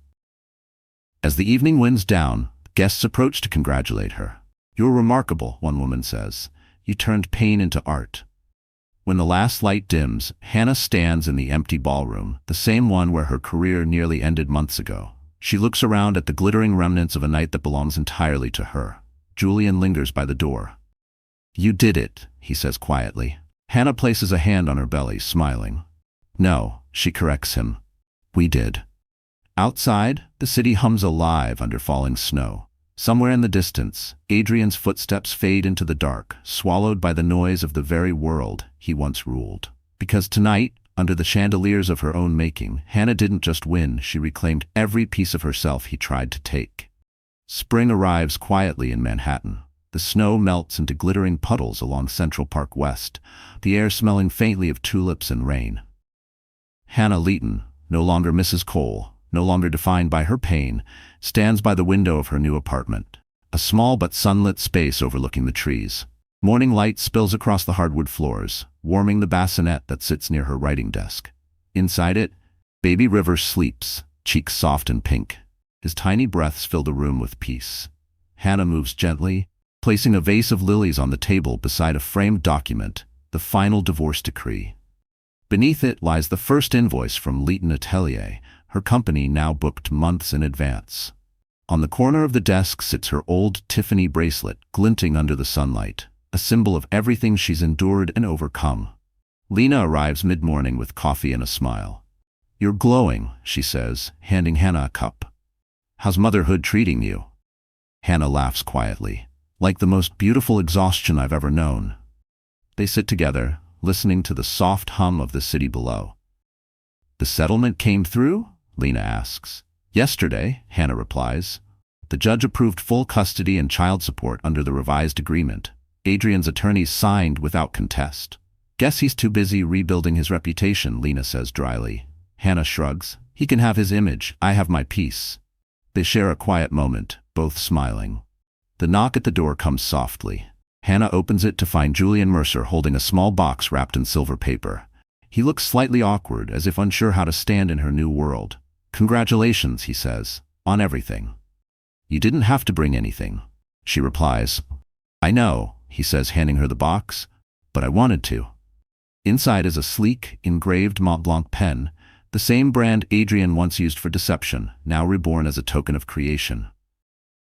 As the evening winds down, guests approach to congratulate her. "You're remarkable," one woman says. "You turned pain into art." When the last light dims, Hannah stands in the empty ballroom, the same one where her career nearly ended months ago. She looks around at the glittering remnants of a night that belongs entirely to her. Julian lingers by the door. "You did it," he says quietly. Hannah places a hand on her belly, smiling. "No," she corrects him. "We did." Outside, the city hums alive under falling snow. Somewhere in the distance, Adrian's footsteps fade into the dark, swallowed by the noise of the very world he once ruled. Because tonight, under the chandeliers of her own making, Hannah didn't just win, she reclaimed every piece of herself he tried to take. Spring arrives quietly in Manhattan. The snow melts into glittering puddles along Central Park West, the air smelling faintly of tulips and rain. Hannah Leeton, no longer Mrs. Cole, no longer defined by her pain, stands by the window of her new apartment, a small but sunlit space overlooking the trees. Morning light spills across the hardwood floors, warming the bassinet that sits near her writing desk. Inside it, baby River sleeps, cheeks soft and pink. His tiny breaths fill the room with peace. Hannah moves gently, placing a vase of lilies on the table beside a framed document, the final divorce decree. Beneath it lies the first invoice from Leeton Atelier, her company now booked months in advance. On the corner of the desk sits her old Tiffany bracelet, glinting under the sunlight, a symbol of everything she's endured and overcome. Lena arrives mid-morning with coffee and a smile. "You're glowing," she says, handing Hannah a cup. "How's motherhood treating you?" Hannah laughs quietly. "Like the most beautiful exhaustion I've ever known." They sit together, listening to the soft hum of the city below. "The settlement came through?" Lena asks. "Yesterday," Hannah replies. "The judge approved full custody and child support under the revised agreement. Adrian's attorneys signed without contest." "Guess he's too busy rebuilding his reputation," Lena says dryly. Hannah shrugs. "He can have his image, I have my peace." They share a quiet moment, both smiling. The knock at the door comes softly. Hannah opens it to find Julian Mercer holding a small box wrapped in silver paper. He looks slightly awkward, as if unsure how to stand in her new world. "Congratulations," he says, "on everything." "You didn't have to bring anything," she replies. "I know," he says, handing her the box, "but I wanted to." Inside is a sleek, engraved Mont Blanc pen, the same brand Adrian once used for deception, now reborn as a token of creation.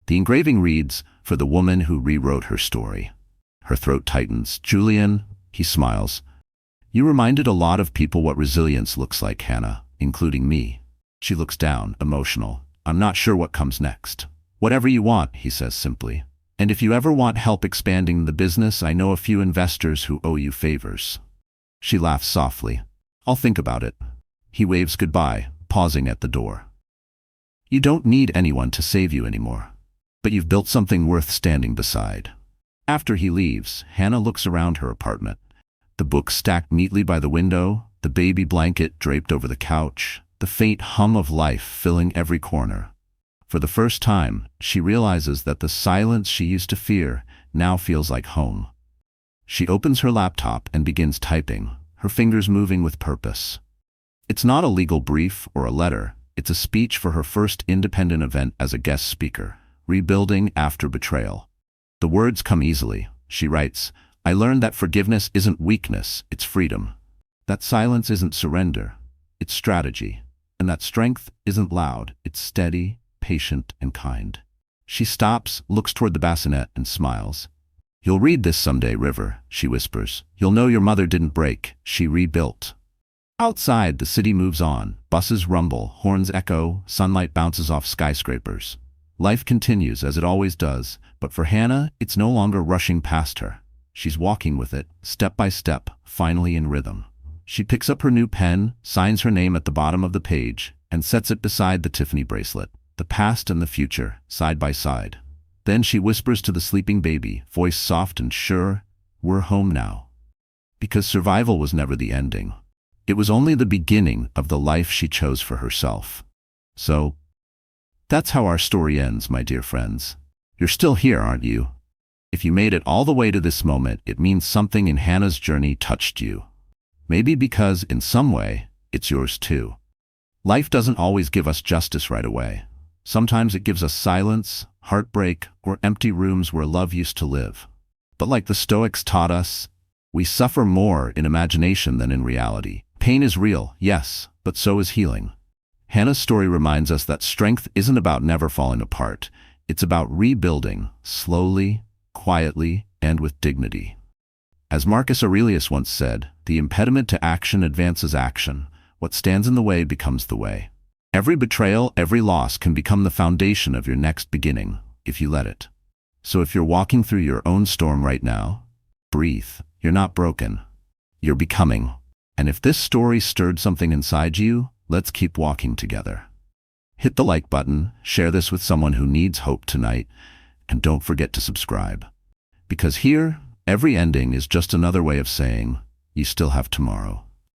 The engraving reads, "For the woman who rewrote her story." Her throat tightens. "Julian," he smiles, "you reminded a lot of people what resilience looks like, Hannah, including me." She looks down, emotional. "I'm not sure what comes next." "Whatever you want," he says simply. "And if you ever want help expanding the business, I know a few investors who owe you favors." She laughs softly. "I'll think about it." He waves goodbye, pausing at the door. "You don't need anyone to save you anymore. But you've built something worth standing beside." After he leaves, Hannah looks around her apartment. The books stacked neatly by the window, the baby blanket draped over the couch, the faint hum of life filling every corner. For the first time, she realizes that the silence she used to fear now feels like home. She opens her laptop and begins typing, her fingers moving with purpose. It's not a legal brief or a letter. It's a speech for her first independent event as a guest speaker, rebuilding after betrayal. The words come easily. She writes, "I learned that forgiveness isn't weakness, it's freedom. That silence isn't surrender, it's strategy. And that strength isn't loud, it's steady, patient, and kind." She stops, looks toward the bassinet, and smiles. "You'll read this someday, River," she whispers. "You'll know your mother didn't break, she rebuilt." Outside, the city moves on. Buses rumble, horns echo, sunlight bounces off skyscrapers. Life continues as it always does, but for Hannah, it's no longer rushing past her. She's walking with it, step by step, finally in rhythm. She picks up her new pen, signs her name at the bottom of the page, and sets it beside the Tiffany bracelet, the past and the future, side by side. Then she whispers to the sleeping baby, voice soft and sure, "We're home now." Because survival was never the ending. It was only the beginning of the life she chose for herself. So, that's how our story ends, my dear friends. You're still here, aren't you? If you made it all the way to this moment, it means something in Hannah's journey touched you. Maybe because, in some way, it's yours too. Life doesn't always give us justice right away. Sometimes it gives us silence, heartbreak, or empty rooms where love used to live. But like the Stoics taught us, we suffer more in imagination than in reality. Pain is real, yes, but so is healing. Hannah's story reminds us that strength isn't about never falling apart. It's about rebuilding, slowly, quietly, and with dignity. As Marcus Aurelius once said, the impediment to action advances action. What stands in the way becomes the way. Every betrayal, every loss can become the foundation of your next beginning, if you let it. So if you're walking through your own storm right now, breathe. You're not broken. You're becoming. And if this story stirred something inside you, let's keep walking together. Hit the like button, share this with someone who needs hope tonight, and don't forget to subscribe. Because here, every ending is just another way of saying, you still have tomorrow.